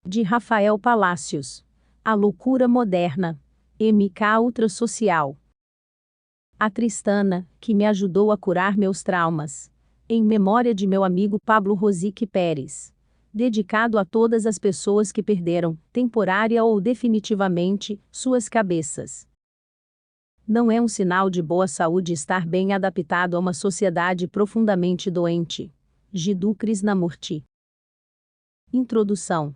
De Rafael Palacios. A loucura moderna. MK Ultrasocial. A Tristana, que me ajudou a curar meus traumas. Em memória de meu amigo Pablo Rosique Pérez. Dedicado a todas as pessoas que perderam, temporária ou definitivamente, suas cabeças. Não é um sinal de boa saúde estar bem adaptado a uma sociedade profundamente doente. Jiddu Krishnamurti. Introdução.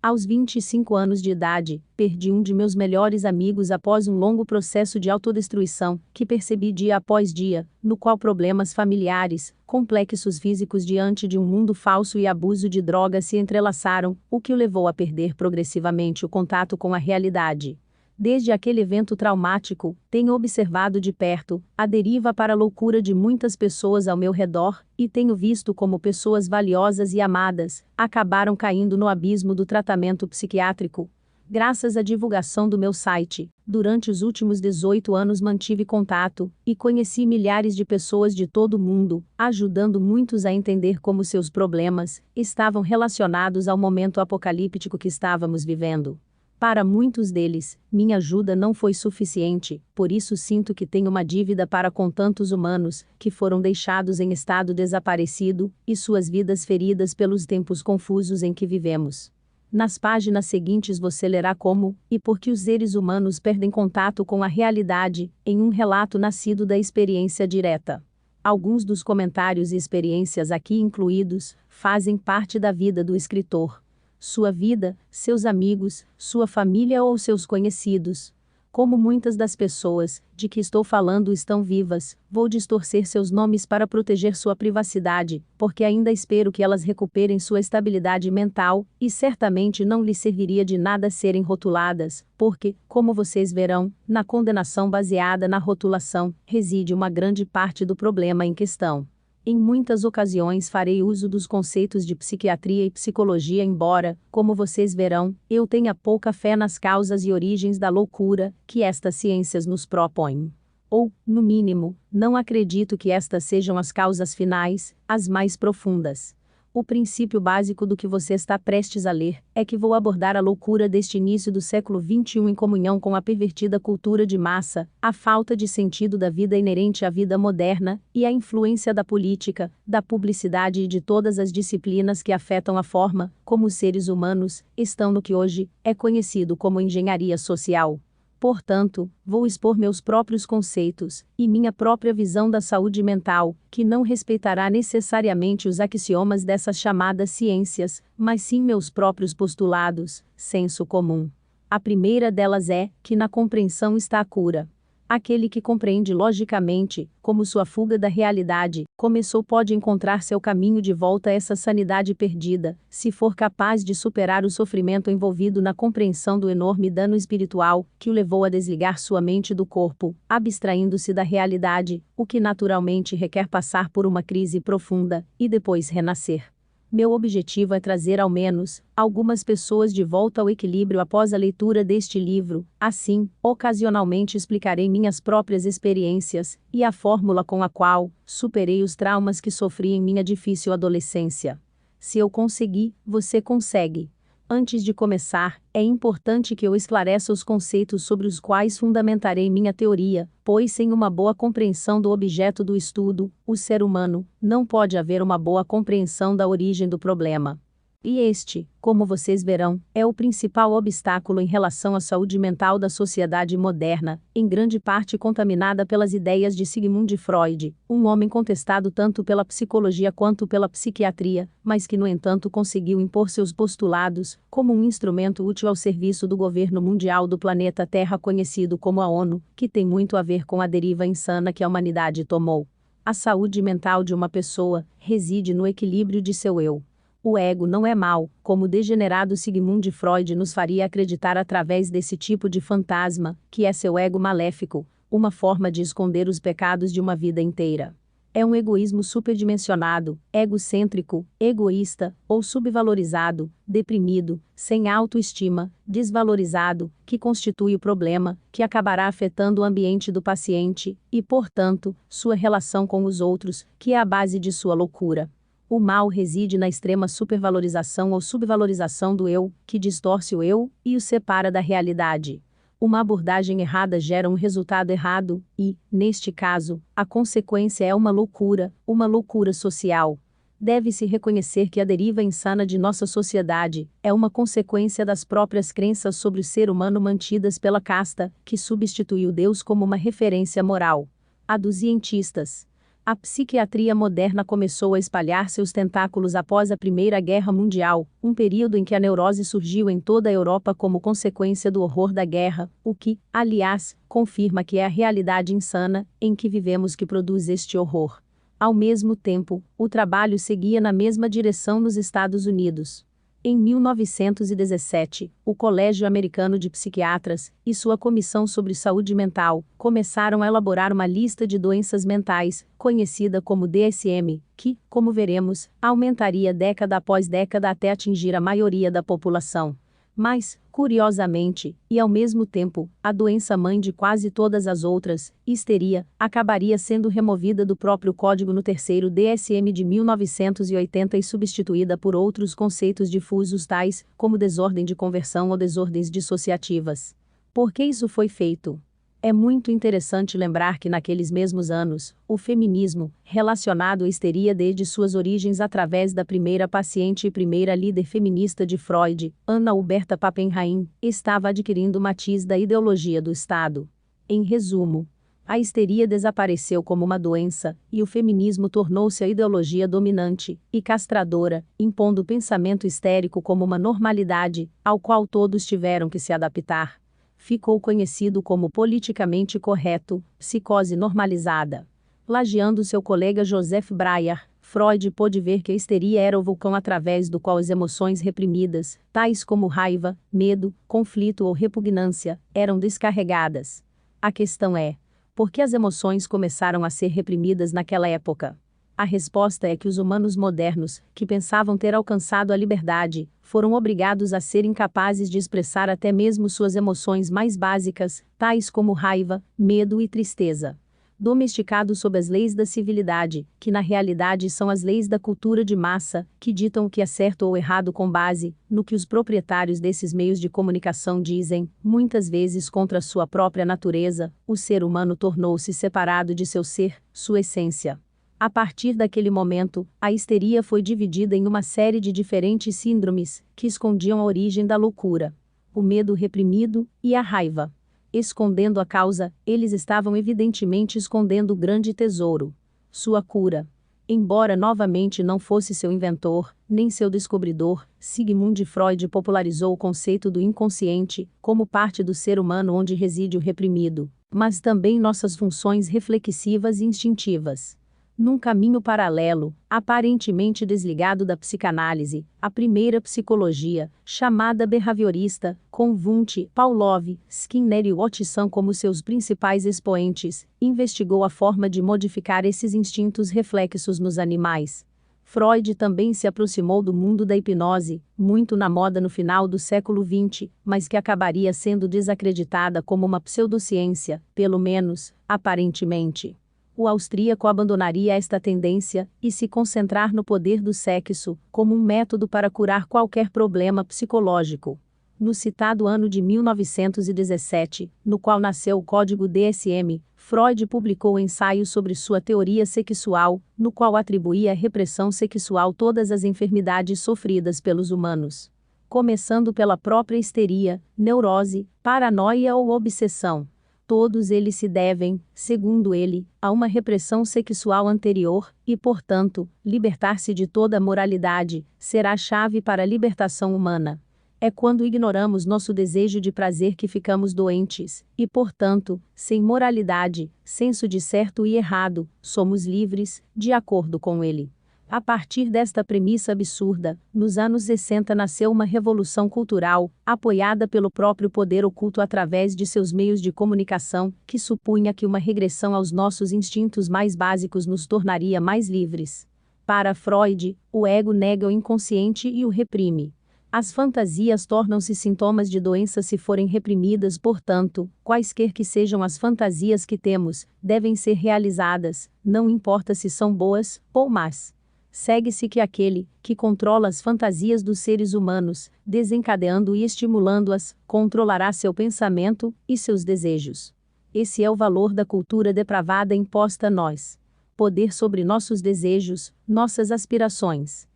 Aos 25 anos de idade, perdi um de meus melhores amigos após um longo processo de autodestruição, que percebi dia após dia, no qual problemas familiares, complexos físicos diante de um mundo falso e abuso de drogas se entrelaçaram, o que o levou a perder progressivamente o contato com a realidade. Desde aquele evento traumático, tenho observado de perto a deriva para a loucura de muitas pessoas ao meu redor, e tenho visto como pessoas valiosas e amadas acabaram caindo no abismo do tratamento psiquiátrico. Graças à divulgação do meu site, durante os últimos 18 anos mantive contato e conheci milhares de pessoas de todo o mundo, ajudando muitos a entender como seus problemas estavam relacionados ao momento apocalíptico que estávamos vivendo. Para muitos deles, minha ajuda não foi suficiente, por isso sinto que tenho uma dívida para com tantos humanos, que foram deixados em estado desaparecido, e suas vidas feridas pelos tempos confusos em que vivemos. Nas páginas seguintes você lerá como, e por que os seres humanos perdem contato com a realidade, em um relato nascido da experiência direta. Alguns dos comentários e experiências aqui incluídos, fazem parte da vida do escritor. Sua vida, seus amigos, sua família ou seus conhecidos. Como muitas das pessoas de que estou falando estão vivas, vou distorcer seus nomes para proteger sua privacidade, porque ainda espero que elas recuperem sua estabilidade mental, e certamente não lhes serviria de nada serem rotuladas, porque, como vocês verão, na condenação baseada na rotulação, reside uma grande parte do problema em questão. Em muitas ocasiões farei uso dos conceitos de psiquiatria e psicologia, embora, como vocês verão, eu tenha pouca fé nas causas e origens da loucura que estas ciências nos propõem. Ou, no mínimo, não acredito que estas sejam as causas finais, as mais profundas. O princípio básico do que você está prestes a ler é que vou abordar a loucura deste início do século XXI em comunhão com a pervertida cultura de massa, a falta de sentido da vida inerente à vida moderna, e a influência da política, da publicidade e de todas as disciplinas que afetam a forma como os seres humanos estão no que hoje é conhecido como engenharia social. Portanto, vou expor meus próprios conceitos e minha própria visão da saúde mental, que não respeitará necessariamente os axiomas dessas chamadas ciências, mas sim meus próprios postulados, senso comum. A primeira delas é que na compreensão está a cura. Aquele que compreende logicamente, como sua fuga da realidade começou pode encontrar seu caminho de volta a essa sanidade perdida, se for capaz de superar o sofrimento envolvido na compreensão do enorme dano espiritual que o levou a desligar sua mente do corpo, abstraindo-se da realidade, o que naturalmente requer passar por uma crise profunda, e depois renascer. Meu objetivo é trazer ao menos algumas pessoas de volta ao equilíbrio após a leitura deste livro. Assim, ocasionalmente explicarei minhas próprias experiências e a fórmula com a qual superei os traumas que sofri em minha difícil adolescência. Se eu conseguir, você consegue. Antes de começar, é importante que eu esclareça os conceitos sobre os quais fundamentarei minha teoria, pois sem uma boa compreensão do objeto do estudo, o ser humano, não pode haver uma boa compreensão da origem do problema. E este, como vocês verão, é o principal obstáculo em relação à saúde mental da sociedade moderna, em grande parte contaminada pelas ideias de Sigmund Freud, um homem contestado tanto pela psicologia quanto pela psiquiatria, mas que no entanto conseguiu impor seus postulados como um instrumento útil ao serviço do governo mundial do planeta Terra conhecido como a ONU, que tem muito a ver com a deriva insana que a humanidade tomou. A saúde mental de uma pessoa reside no equilíbrio de seu eu. O ego não é mau, como o degenerado Sigmund Freud nos faria acreditar através desse tipo de fantasma, que é seu ego maléfico, uma forma de esconder os pecados de uma vida inteira. É um egoísmo superdimensionado, egocêntrico, egoísta, ou subvalorizado, deprimido, sem autoestima, desvalorizado, que constitui o problema, que acabará afetando o ambiente do paciente, e, portanto, sua relação com os outros, que é a base de sua loucura. O mal reside na extrema supervalorização ou subvalorização do eu, que distorce o eu e o separa da realidade. Uma abordagem errada gera um resultado errado, e, neste caso, a consequência é uma loucura social. Deve-se reconhecer que a deriva insana de nossa sociedade é uma consequência das próprias crenças sobre o ser humano mantidas pela casta, que substituiu Deus como uma referência moral. A dos cientistas. A psiquiatria moderna começou a espalhar seus tentáculos após a Primeira Guerra Mundial, um período em que a neurose surgiu em toda a Europa como consequência do horror da guerra, o que, aliás, confirma que é a realidade insana em que vivemos que produz este horror. Ao mesmo tempo, o trabalho seguia na mesma direção nos Estados Unidos. Em 1917, o Colégio Americano de Psiquiatras e sua Comissão sobre Saúde Mental começaram a elaborar uma lista de doenças mentais, conhecida como DSM, que, como veremos, aumentaria década após década até atingir a maioria da população. Mas, curiosamente, e ao mesmo tempo, a doença mãe de quase todas as outras, histeria, acabaria sendo removida do próprio código no terceiro DSM de 1980 e substituída por outros conceitos difusos tais como desordem de conversão ou desordens dissociativas. Por que isso foi feito? É muito interessante lembrar que naqueles mesmos anos, o feminismo, relacionado à histeria desde suas origens através da primeira paciente e primeira líder feminista de Freud, Anna Huberta Pappenheim, estava adquirindo matiz da ideologia do Estado. Em resumo, a histeria desapareceu como uma doença, e o feminismo tornou-se a ideologia dominante e castradora, impondo o pensamento histérico como uma normalidade, ao qual todos tiveram que se adaptar. Ficou conhecido como politicamente correto, psicose normalizada. Plagiando seu colega Joseph Breuer, Freud pôde ver que a histeria era o vulcão através do qual as emoções reprimidas, tais como raiva, medo, conflito ou repugnância, eram descarregadas. A questão é: por que as emoções começaram a ser reprimidas naquela época? A resposta é que os humanos modernos, que pensavam ter alcançado a liberdade, foram obrigados a ser incapazes de expressar até mesmo suas emoções mais básicas, tais como raiva, medo e tristeza. Domesticados sob as leis da civilidade, que na realidade são as leis da cultura de massa, que ditam o que é certo ou errado com base no que os proprietários desses meios de comunicação dizem, muitas vezes contra sua própria natureza, o ser humano tornou-se separado de seu ser, sua essência. A partir daquele momento, a histeria foi dividida em uma série de diferentes síndromes, que escondiam a origem da loucura. O medo reprimido e a raiva. Escondendo a causa, eles estavam evidentemente escondendo o grande tesouro. Sua cura. Embora novamente não fosse seu inventor, nem seu descobridor, Sigmund Freud popularizou o conceito do inconsciente, como parte do ser humano onde reside o reprimido, mas também nossas funções reflexivas e instintivas. Num caminho paralelo, aparentemente desligado da psicanálise, a primeira psicologia, chamada behaviorista, com Wundt, Pavlov, Skinner e Watson como seus principais expoentes, investigou a forma de modificar esses instintos reflexos nos animais. Freud também se aproximou do mundo da hipnose, muito na moda no final do século XX, mas que acabaria sendo desacreditada como uma pseudociência, pelo menos, aparentemente. O austríaco abandonaria esta tendência e se concentrar no poder do sexo, como um método para curar qualquer problema psicológico. No citado ano de 1917, no qual nasceu o código DSM, Freud publicou um ensaio sobre sua teoria sexual, no qual atribuía à repressão sexual todas as enfermidades sofridas pelos humanos. Começando pela própria histeria, neurose, paranoia ou obsessão. Todos eles se devem, segundo ele, a uma repressão sexual anterior, e, portanto, libertar-se de toda a moralidade será a chave para a libertação humana. É quando ignoramos nosso desejo de prazer que ficamos doentes, e, portanto, sem moralidade, senso de certo e errado, somos livres, de acordo com ele. A partir desta premissa absurda, nos anos 60 nasceu uma revolução cultural, apoiada pelo próprio poder oculto através de seus meios de comunicação, que supunha que uma regressão aos nossos instintos mais básicos nos tornaria mais livres. Para Freud, o ego nega o inconsciente e o reprime. As fantasias tornam-se sintomas de doença se forem reprimidas, portanto, quaisquer que sejam as fantasias que temos, devem ser realizadas, não importa se são boas ou más. Segue-se que aquele que controla as fantasias dos seres humanos, desencadeando e estimulando-as, controlará seu pensamento e seus desejos. Esse é o valor da cultura depravada imposta a nós. Poder sobre nossos desejos, nossas aspirações.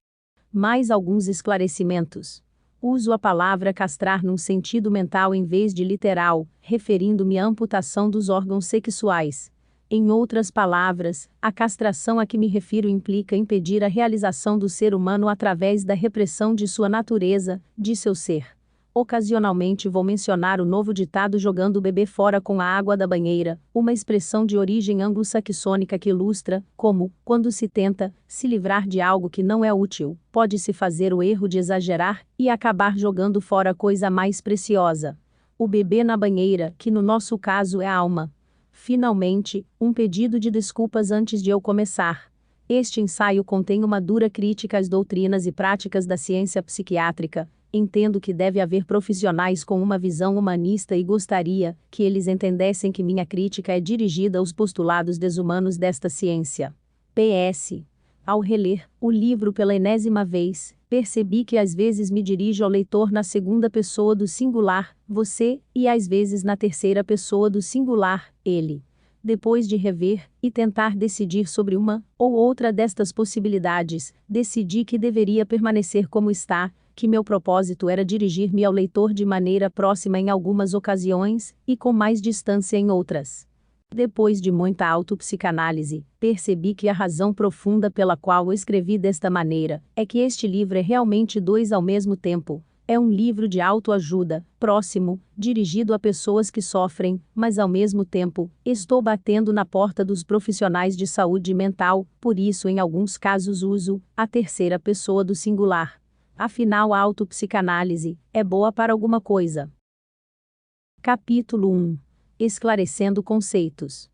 Mais alguns esclarecimentos. Uso a palavra castrar num sentido mental em vez de literal, referindo-me à amputação dos órgãos sexuais. Em outras palavras, a castração a que me refiro implica impedir a realização do ser humano através da repressão de sua natureza, de seu ser. Ocasionalmente vou mencionar o novo ditado jogando o bebê fora com a água da banheira, uma expressão de origem anglo-saxônica que ilustra como, quando se tenta se livrar de algo que não é útil, pode-se fazer o erro de exagerar e acabar jogando fora a coisa mais preciosa. O bebê na banheira, que no nosso caso é a alma. Finalmente, um pedido de desculpas antes de eu começar. Este ensaio contém uma dura crítica às doutrinas e práticas da ciência psiquiátrica. Entendo que deve haver profissionais com uma visão humanista e gostaria que eles entendessem que minha crítica é dirigida aos postulados desumanos desta ciência. PS. Ao reler o livro pela enésima vez, percebi que às vezes me dirijo ao leitor na segunda pessoa do singular, você, e às vezes na terceira pessoa do singular, ele. Depois de rever e tentar decidir sobre uma ou outra destas possibilidades, decidi que deveria permanecer como está, que meu propósito era dirigir-me ao leitor de maneira próxima em algumas ocasiões e com mais distância em outras. Depois de muita autopsicanálise, percebi que a razão profunda pela qual eu escrevi desta maneira é que este livro é realmente dois ao mesmo tempo. É um livro de autoajuda, próximo, dirigido a pessoas que sofrem, mas ao mesmo tempo, estou batendo na porta dos profissionais de saúde mental, por isso em alguns casos uso a terceira pessoa do singular. Afinal, a autopsicanálise é boa para alguma coisa. Capítulo 1. Esclarecendo conceitos.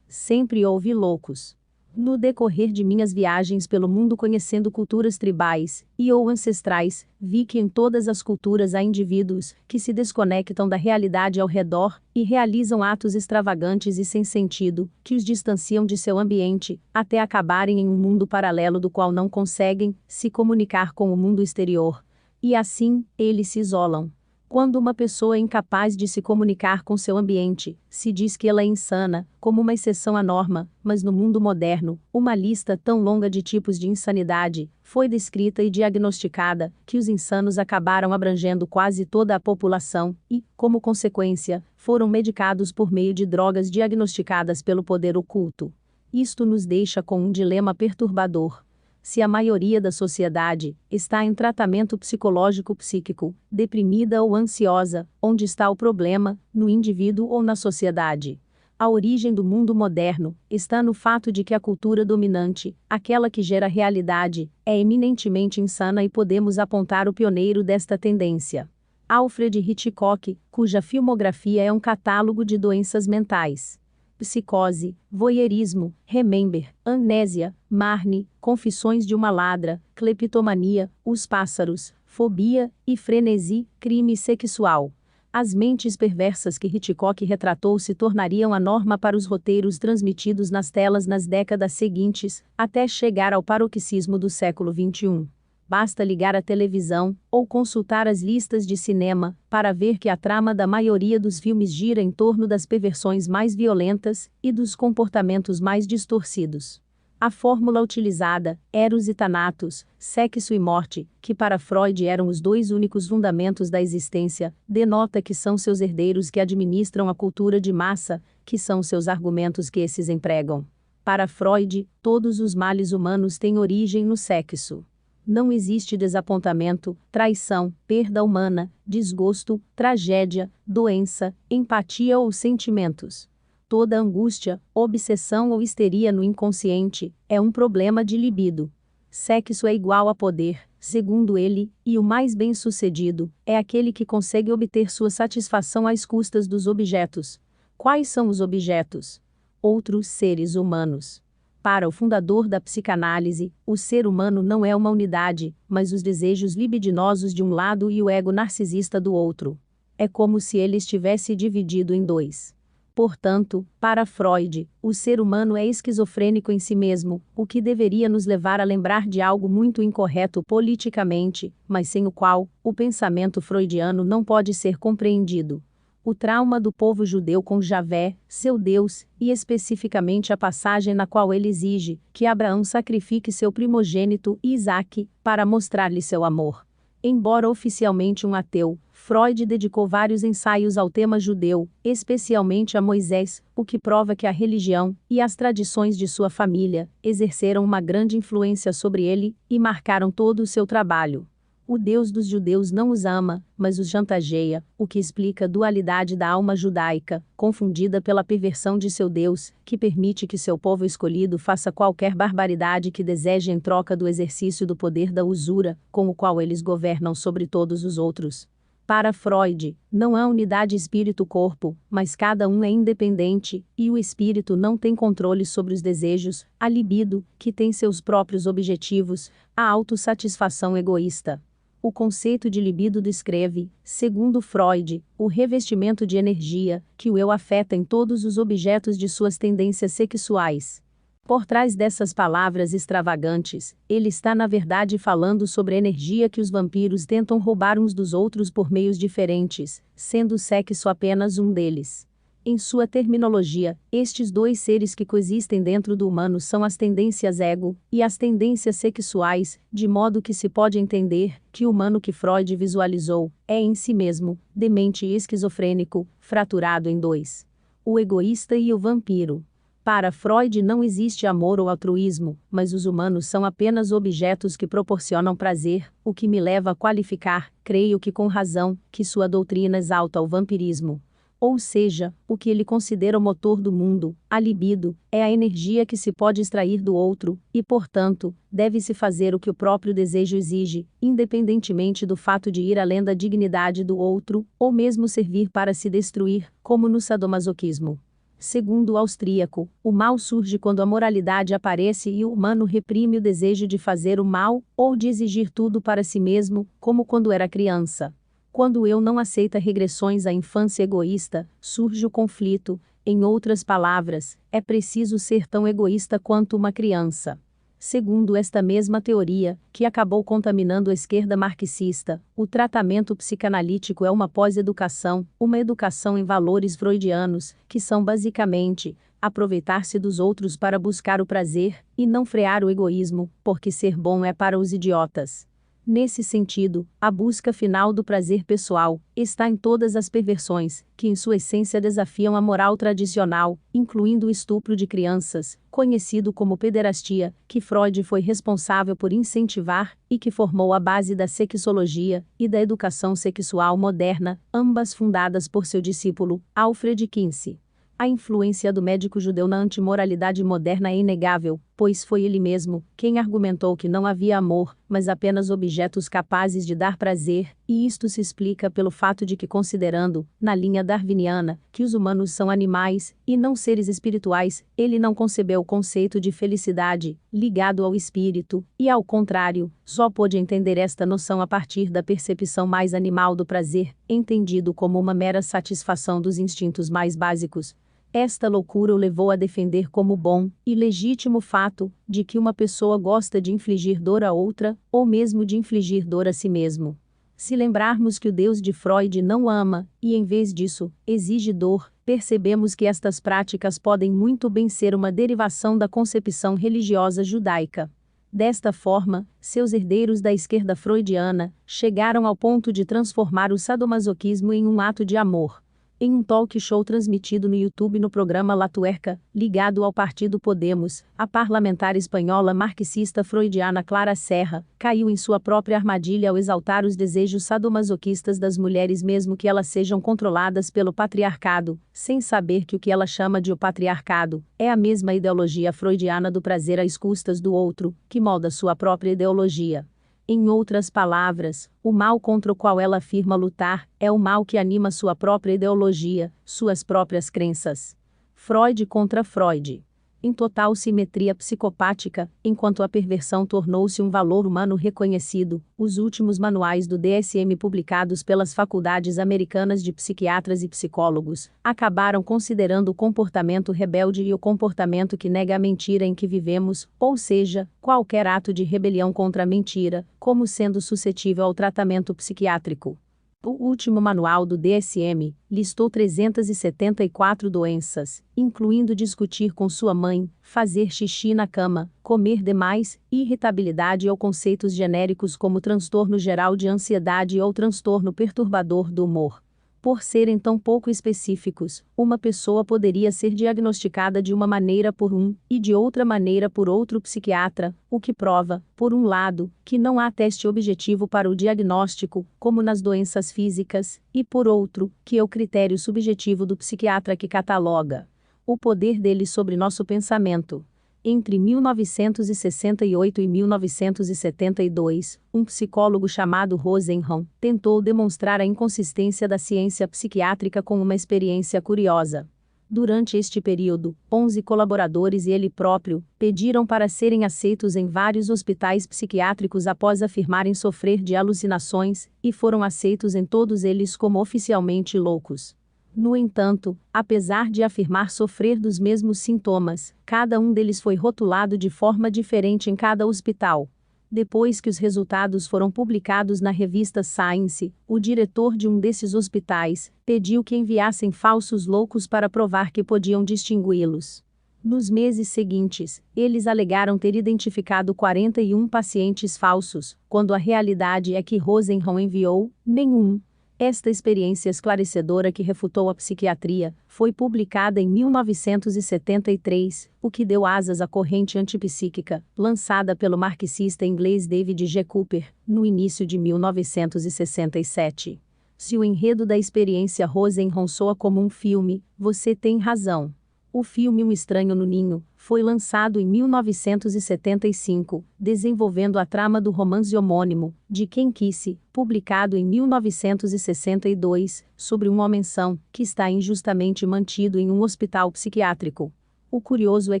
Sempre houve loucos. No decorrer de minhas viagens pelo mundo conhecendo culturas tribais e ou ancestrais, vi que em todas as culturas há indivíduos que se desconectam da realidade ao redor e realizam atos extravagantes e sem sentido, que os distanciam de seu ambiente, até acabarem em um mundo paralelo do qual não conseguem se comunicar com o mundo exterior. E assim, eles se isolam. Quando uma pessoa é incapaz de se comunicar com seu ambiente, se diz que ela é insana, como uma exceção à norma, mas no mundo moderno, uma lista tão longa de tipos de insanidade foi descrita e diagnosticada, que os insanos acabaram abrangendo quase toda a população e, como consequência, foram medicados por meio de drogas diagnosticadas pelo poder oculto. Isto nos deixa com um dilema perturbador. Se a maioria da sociedade está em tratamento psicológico-psíquico, deprimida ou ansiosa, onde está o problema, no indivíduo ou na sociedade? A origem do mundo moderno está no fato de que a cultura dominante, aquela que gera a realidade, é eminentemente insana e podemos apontar o pioneiro desta tendência. Alfred Hitchcock, cuja filmografia é um catálogo de doenças mentais. Psicose, voyeurismo, Remember, Amnésia, Marnie, Confissões de uma Ladra, Cleptomania, Os Pássaros, Fobia e Frenesi, Crime Sexual. As mentes perversas que Hitchcock retratou se tornariam a norma para os roteiros transmitidos nas telas nas décadas seguintes, até chegar ao paroxismo do século XXI. Basta ligar a televisão, ou consultar as listas de cinema, para ver que a trama da maioria dos filmes gira em torno das perversões mais violentas e dos comportamentos mais distorcidos. A fórmula utilizada, Eros e Thanatos, sexo e morte, que para Freud eram os dois únicos fundamentos da existência, denota que são seus herdeiros que administram a cultura de massa, que são seus argumentos que esses empregam. Para Freud, todos os males humanos têm origem no sexo. Não existe desapontamento, traição, perda humana, desgosto, tragédia, doença, empatia ou sentimentos. Toda angústia, obsessão ou histeria no inconsciente é um problema de libido. Sexo é igual a poder, segundo ele, e o mais bem-sucedido é aquele que consegue obter sua satisfação às custas dos objetos. Quais são os objetos? Outros seres humanos. Para o fundador da psicanálise, o ser humano não é uma unidade, mas os desejos libidinosos de um lado e o ego narcisista do outro. É como se ele estivesse dividido em dois. Portanto, para Freud, o ser humano é esquizofrênico em si mesmo, o que deveria nos levar a lembrar de algo muito incorreto politicamente, mas sem o qual o pensamento freudiano não pode ser compreendido. O trauma do povo judeu com Javé, seu Deus, e especificamente a passagem na qual ele exige que Abraão sacrifique seu primogênito, Isaque, para mostrar-lhe seu amor. Embora oficialmente um ateu, Freud dedicou vários ensaios ao tema judeu, especialmente a Moisés, o que prova que a religião e as tradições de sua família exerceram uma grande influência sobre ele e marcaram todo o seu trabalho. O Deus dos judeus não os ama, mas os chantageia, o que explica a dualidade da alma judaica, confundida pela perversão de seu Deus, que permite que seu povo escolhido faça qualquer barbaridade que deseje em troca do exercício do poder da usura, com o qual eles governam sobre todos os outros. Para Freud, não há unidade espírito-corpo, mas cada um é independente, e o espírito não tem controle sobre os desejos, a libido, que tem seus próprios objetivos, a autossatisfação egoísta. O conceito de libido descreve, segundo Freud, o revestimento de energia que o eu afeta em todos os objetos de suas tendências sexuais. Por trás dessas palavras extravagantes, ele está na verdade falando sobre a energia que os vampiros tentam roubar uns dos outros por meios diferentes, sendo o sexo apenas um deles. Em sua terminologia, estes dois seres que coexistem dentro do humano são as tendências ego e as tendências sexuais, de modo que se pode entender que o humano que Freud visualizou é em si mesmo, demente e esquizofrênico, fraturado em dois. O egoísta e o vampiro. Para Freud não existe amor ou altruísmo, mas os humanos são apenas objetos que proporcionam prazer, o que me leva a qualificar, creio que com razão, que sua doutrina exalta o vampirismo. Ou seja, o que ele considera o motor do mundo, a libido, é a energia que se pode extrair do outro, e portanto, deve-se fazer o que o próprio desejo exige, independentemente do fato de ir além da dignidade do outro, ou mesmo servir para se destruir, como no sadomasoquismo. Segundo o austríaco, o mal surge quando a moralidade aparece e o humano reprime o desejo de fazer o mal, ou de exigir tudo para si mesmo, como quando era criança. Quando o eu não aceita regressões à infância egoísta, surge o conflito. Em outras palavras, é preciso ser tão egoísta quanto uma criança. Segundo esta mesma teoria, que acabou contaminando a esquerda marxista, o tratamento psicanalítico é uma pós-educação, uma educação em valores freudianos, que são basicamente aproveitar-se dos outros para buscar o prazer, e não frear o egoísmo, porque ser bom é para os idiotas. Nesse sentido, a busca final do prazer pessoal está em todas as perversões, que em sua essência desafiam a moral tradicional, incluindo o estupro de crianças, conhecido como pederastia, que Freud foi responsável por incentivar e que formou a base da sexologia e da educação sexual moderna, ambas fundadas por seu discípulo, Alfred Kinsey. A influência do médico judeu na antimoralidade moderna é inegável, pois foi ele mesmo quem argumentou que não havia amor, mas apenas objetos capazes de dar prazer, e isto se explica pelo fato de que, considerando, na linha darwiniana, que os humanos são animais, e não seres espirituais, ele não concebeu o conceito de felicidade, ligado ao espírito, e ao contrário, só pôde entender esta noção a partir da percepção mais animal do prazer, entendido como uma mera satisfação dos instintos mais básicos. Esta loucura o levou a defender como bom e legítimo o fato de que uma pessoa gosta de infligir dor a outra, ou mesmo de infligir dor a si mesmo. Se lembrarmos que o Deus de Freud não ama, e em vez disso, exige dor, percebemos que estas práticas podem muito bem ser uma derivação da concepção religiosa judaica. Desta forma, seus herdeiros da esquerda freudiana chegaram ao ponto de transformar o sadomasoquismo em um ato de amor. Em um talk show transmitido no YouTube no programa La Tuerca, ligado ao partido Podemos, a parlamentar espanhola marxista freudiana Clara Serra caiu em sua própria armadilha ao exaltar os desejos sadomasoquistas das mulheres mesmo que elas sejam controladas pelo patriarcado, sem saber que o que ela chama de o patriarcado é a mesma ideologia freudiana do prazer às custas do outro, que molda sua própria ideologia. Em outras palavras, o mal contra o qual ela afirma lutar é o mal que anima sua própria ideologia, suas próprias crenças. Freud contra Freud. em total simetria psicopática, enquanto a perversão tornou-se um valor humano reconhecido. Os últimos manuais do DSM publicados pelas faculdades americanas de psiquiatras e psicólogos acabaram considerando o comportamento rebelde e o comportamento que nega a mentira em que vivemos, ou seja, qualquer ato de rebelião contra a mentira, como sendo suscetível ao tratamento psiquiátrico. O último manual do DSM listou 374 doenças, incluindo discutir com sua mãe, fazer xixi na cama, comer demais, irritabilidade ou conceitos genéricos como transtorno geral de ansiedade ou transtorno perturbador do humor. Por serem tão pouco específicos, uma pessoa poderia ser diagnosticada de uma maneira por um e de outra maneira por outro psiquiatra, o que prova, por um lado, que não há teste objetivo para o diagnóstico, como nas doenças físicas, e por outro, que é o critério subjetivo do psiquiatra que cataloga o poder dele sobre nosso pensamento. Entre 1968 e 1972, um psicólogo chamado Rosenhan tentou demonstrar a inconsistência da ciência psiquiátrica com uma experiência curiosa. Durante este período, 11 colaboradores e ele próprio pediram para serem aceitos em vários hospitais psiquiátricos após afirmarem sofrer de alucinações, e foram aceitos em todos eles como oficialmente loucos. No entanto, apesar de afirmar sofrer dos mesmos sintomas, cada um deles foi rotulado de forma diferente em cada hospital. Depois que os resultados foram publicados na revista Science, o diretor de um desses hospitais pediu que enviassem falsos loucos para provar que podiam distingui-los. Nos meses seguintes, eles alegaram ter identificado 41 pacientes falsos, quando a realidade é que Rosenhan enviou nenhum. Esta experiência esclarecedora que refutou a psiquiatria foi publicada em 1973, o que deu asas à corrente antipsíquica, lançada pelo marxista inglês David G. Cooper, no início de 1967. Se o enredo da experiência Rosenhan soa como um filme, você tem razão. O filme Um Estranho no Ninho foi lançado em 1975, desenvolvendo a trama do romance homônimo, de Ken Kesey, publicado em 1962, sobre um homem-são que está injustamente mantido em um hospital psiquiátrico. O curioso é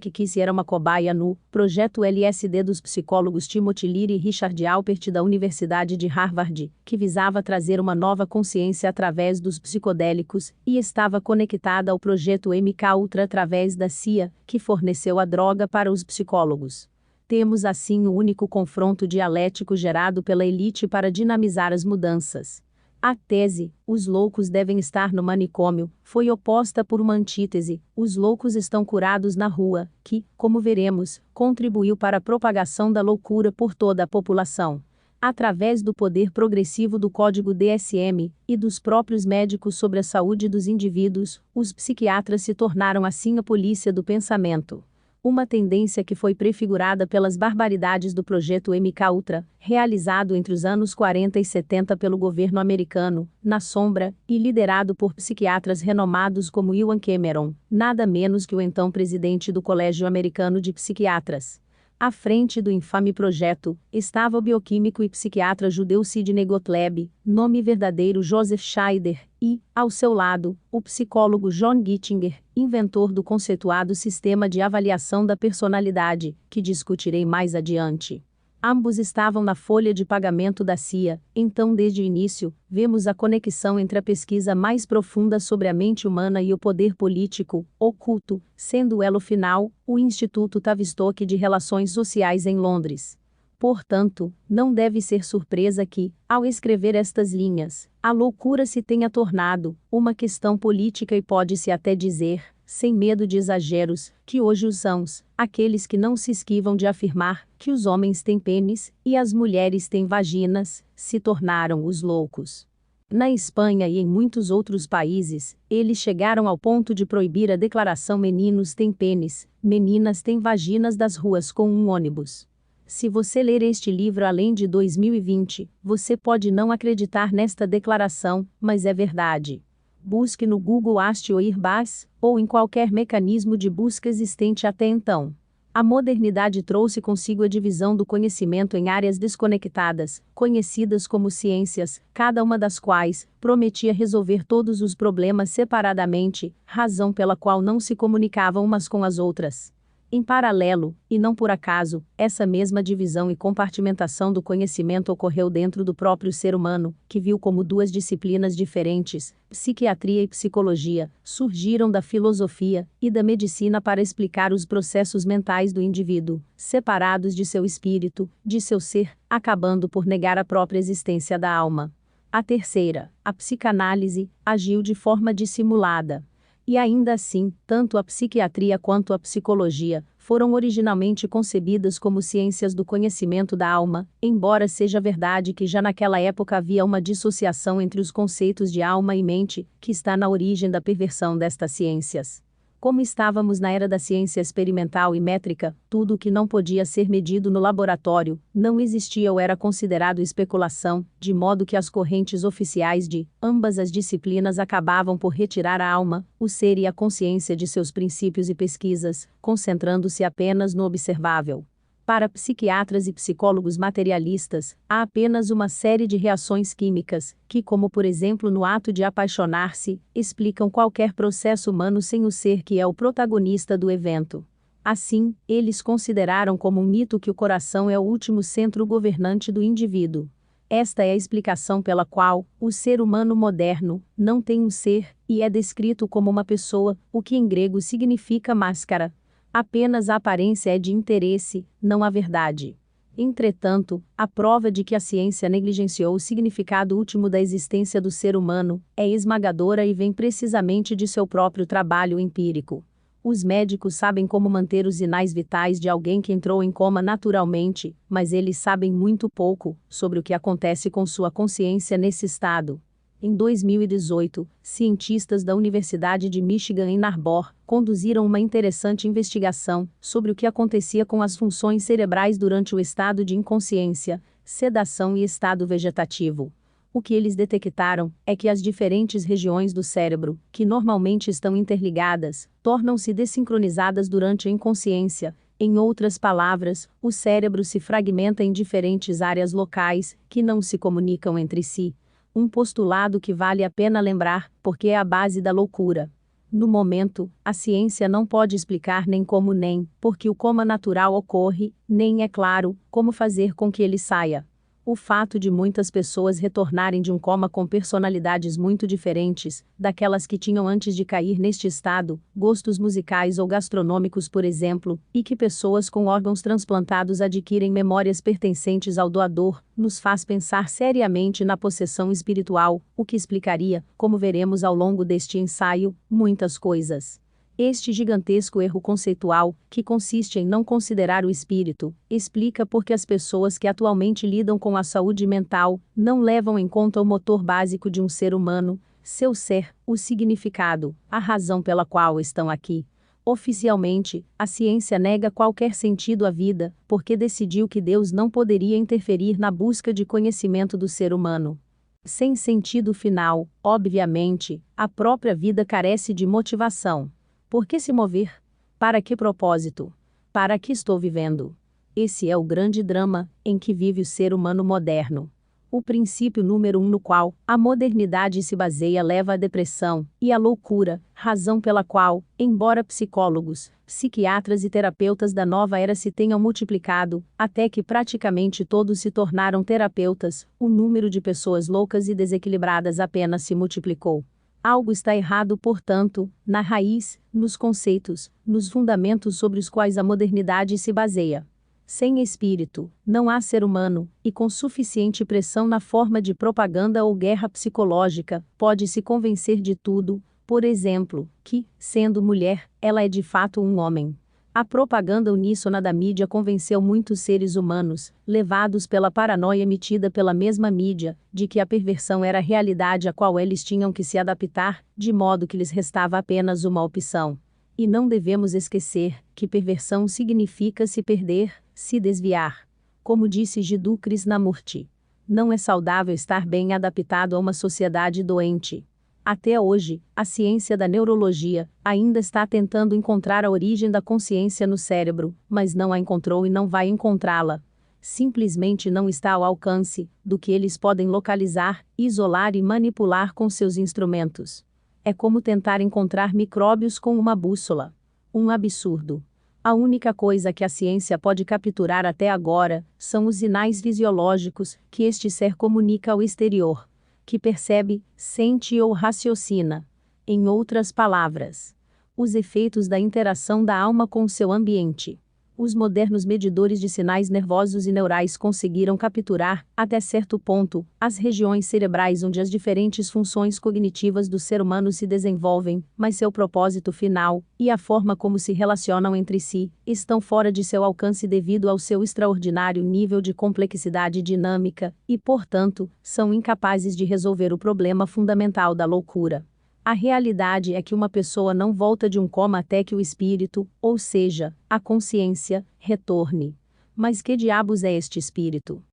que Kesey era uma cobaia no projeto LSD dos psicólogos Timothy Leary e Richard Alpert da Universidade de Harvard, que visava trazer uma nova consciência através dos psicodélicos, e estava conectada ao projeto MK-Ultra através da CIA, que forneceu a droga para os psicólogos. Temos assim o único confronto dialético gerado pela elite para dinamizar as mudanças. A tese, os loucos devem estar no manicômio, foi oposta por uma antítese, os loucos estão curados na rua, que, como veremos, contribuiu para a propagação da loucura por toda a população. Através do poder progressivo do código DSM, e dos próprios médicos sobre a saúde dos indivíduos, os psiquiatras se tornaram assim a polícia do pensamento. Uma tendência que foi prefigurada pelas barbaridades do projeto MK-Ultra, realizado entre os anos 40 e 70 pelo governo americano, na sombra, e liderado por psiquiatras renomados como Ewan Cameron, nada menos que o então presidente do Colégio Americano de Psiquiatras. À frente do infame projeto, estava o bioquímico e psiquiatra judeu Sidney Gottlieb, nome verdadeiro Joseph Scheider, e, ao seu lado, o psicólogo John Gittinger, inventor do conceituado sistema de avaliação da personalidade, que discutirei mais adiante. Ambos estavam na folha de pagamento da CIA, então desde o início, vemos a conexão entre a pesquisa mais profunda sobre a mente humana e o poder político, oculto, sendo o elo final, o Instituto Tavistock de Relações Sociais em Londres. Portanto, não deve ser surpresa que, ao escrever estas linhas, a loucura se tenha tornado uma questão política e pode-se até dizer, sem medo de exageros, que hoje os sãos, aqueles que não se esquivam de afirmar que os homens têm pênis e as mulheres têm vaginas, se tornaram os loucos. Na Espanha e em muitos outros países, eles chegaram ao ponto de proibir a declaração meninos têm pênis, meninas têm vaginas das ruas com um ônibus. Se você ler este livro além de 2020, você pode não acreditar nesta declaração, mas é verdade. Busque no Google Asteoirbas, ou em qualquer mecanismo de busca existente até então. A modernidade trouxe consigo a divisão do conhecimento em áreas desconectadas, conhecidas como ciências, cada uma das quais prometia resolver todos os problemas separadamente, razão pela qual não se comunicavam umas com as outras. Em paralelo, e não por acaso, essa mesma divisão e compartimentação do conhecimento ocorreu dentro do próprio ser humano, que viu como duas disciplinas diferentes, psiquiatria e psicologia, surgiram da filosofia e da medicina para explicar os processos mentais do indivíduo, separados de seu espírito, de seu ser, acabando por negar a própria existência da alma. A terceira, a psicanálise, agiu de forma dissimulada. E ainda assim, tanto a psiquiatria quanto a psicologia foram originalmente concebidas como ciências do conhecimento da alma, embora seja verdade que já naquela época havia uma dissociação entre os conceitos de alma e mente, que está na origem da perversão destas ciências. Como estávamos na era da ciência experimental e métrica, tudo o que não podia ser medido no laboratório, não existia ou era considerado especulação, de modo que as correntes oficiais de ambas as disciplinas acabavam por retirar a alma, o ser e a consciência de seus princípios e pesquisas, concentrando-se apenas no observável. Para psiquiatras e psicólogos materialistas, há apenas uma série de reações químicas, que, como por exemplo no ato de apaixonar-se, explicam qualquer processo humano sem o ser que é o protagonista do evento. Assim, eles consideraram como um mito que o coração é o último centro governante do indivíduo. Esta é a explicação pela qual o ser humano moderno não tem um ser e é descrito como uma pessoa, o que em grego significa máscara. Apenas a aparência é de interesse, não a verdade. Entretanto, a prova de que a ciência negligenciou o significado último da existência do ser humano é esmagadora e vem precisamente de seu próprio trabalho empírico. Os médicos sabem como manter os sinais vitais de alguém que entrou em coma naturalmente, mas eles sabem muito pouco sobre o que acontece com sua consciência nesse estado. Em 2018, cientistas da Universidade de Michigan em Ann Arbor conduziram uma interessante investigação sobre o que acontecia com as funções cerebrais durante o estado de inconsciência, sedação e estado vegetativo. O que eles detectaram é que as diferentes regiões do cérebro, que normalmente estão interligadas, tornam-se desincronizadas durante a inconsciência. Em outras palavras, o cérebro se fragmenta em diferentes áreas locais, que não se comunicam entre si. Um postulado que vale a pena lembrar, porque é a base da loucura. No momento, a ciência não pode explicar nem como nem, porque o coma natural ocorre, nem é claro, como fazer com que ele saia. O fato de muitas pessoas retornarem de um coma com personalidades muito diferentes, daquelas que tinham antes de cair neste estado, gostos musicais ou gastronômicos por exemplo, e que pessoas com órgãos transplantados adquirem memórias pertencentes ao doador, nos faz pensar seriamente na possessão espiritual, o que explicaria, como veremos ao longo deste ensaio, muitas coisas. Este gigantesco erro conceitual, que consiste em não considerar o espírito, explica por que as pessoas que atualmente lidam com a saúde mental não levam em conta o motor básico de um ser humano, seu ser, o significado, a razão pela qual estão aqui. Oficialmente, a ciência nega qualquer sentido à vida, porque decidiu que Deus não poderia interferir na busca de conhecimento do ser humano. Sem sentido final, obviamente, a própria vida carece de motivação. Por que se mover? Para que propósito? Para que estou vivendo? Esse é o grande drama em que vive o ser humano moderno. O princípio número 1 no qual a modernidade se baseia leva à depressão e à loucura, razão pela qual, embora psicólogos, psiquiatras e terapeutas da nova era se tenham multiplicado, até que praticamente todos se tornaram terapeutas, o número de pessoas loucas e desequilibradas apenas se multiplicou. Algo está errado, portanto, na raiz, nos conceitos, nos fundamentos sobre os quais a modernidade se baseia. Sem espírito, não há ser humano, e com suficiente pressão na forma de propaganda ou guerra psicológica, pode-se convencer de tudo, por exemplo, que, sendo mulher, ela é de fato um homem. A propaganda uníssona da mídia convenceu muitos seres humanos, levados pela paranoia emitida pela mesma mídia, de que a perversão era a realidade a qual eles tinham que se adaptar, de modo que lhes restava apenas uma opção. E não devemos esquecer que perversão significa se perder, se desviar. Como disse Jiddu Krishnamurti, não é saudável estar bem adaptado a uma sociedade doente. Até hoje, a ciência da neurologia ainda está tentando encontrar a origem da consciência no cérebro, mas não a encontrou e não vai encontrá-la. Simplesmente não está ao alcance do que eles podem localizar, isolar e manipular com seus instrumentos. É como tentar encontrar micróbios com uma bússola. Um absurdo. A única coisa que a ciência pode capturar até agora são os sinais fisiológicos que este ser comunica ao exterior, que percebe, sente ou raciocina. Em outras palavras, os efeitos da interação da alma com o seu ambiente. Os modernos medidores de sinais nervosos e neurais conseguiram capturar, até certo ponto, as regiões cerebrais onde as diferentes funções cognitivas do ser humano se desenvolvem, mas seu propósito final, e a forma como se relacionam entre si, estão fora de seu alcance devido ao seu extraordinário nível de complexidade dinâmica, e, portanto, são incapazes de resolver o problema fundamental da loucura. A realidade é que uma pessoa não volta de um coma até que o espírito, ou seja, a consciência, retorne. Mas que diabos é este espírito?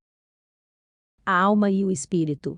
A alma e o espírito.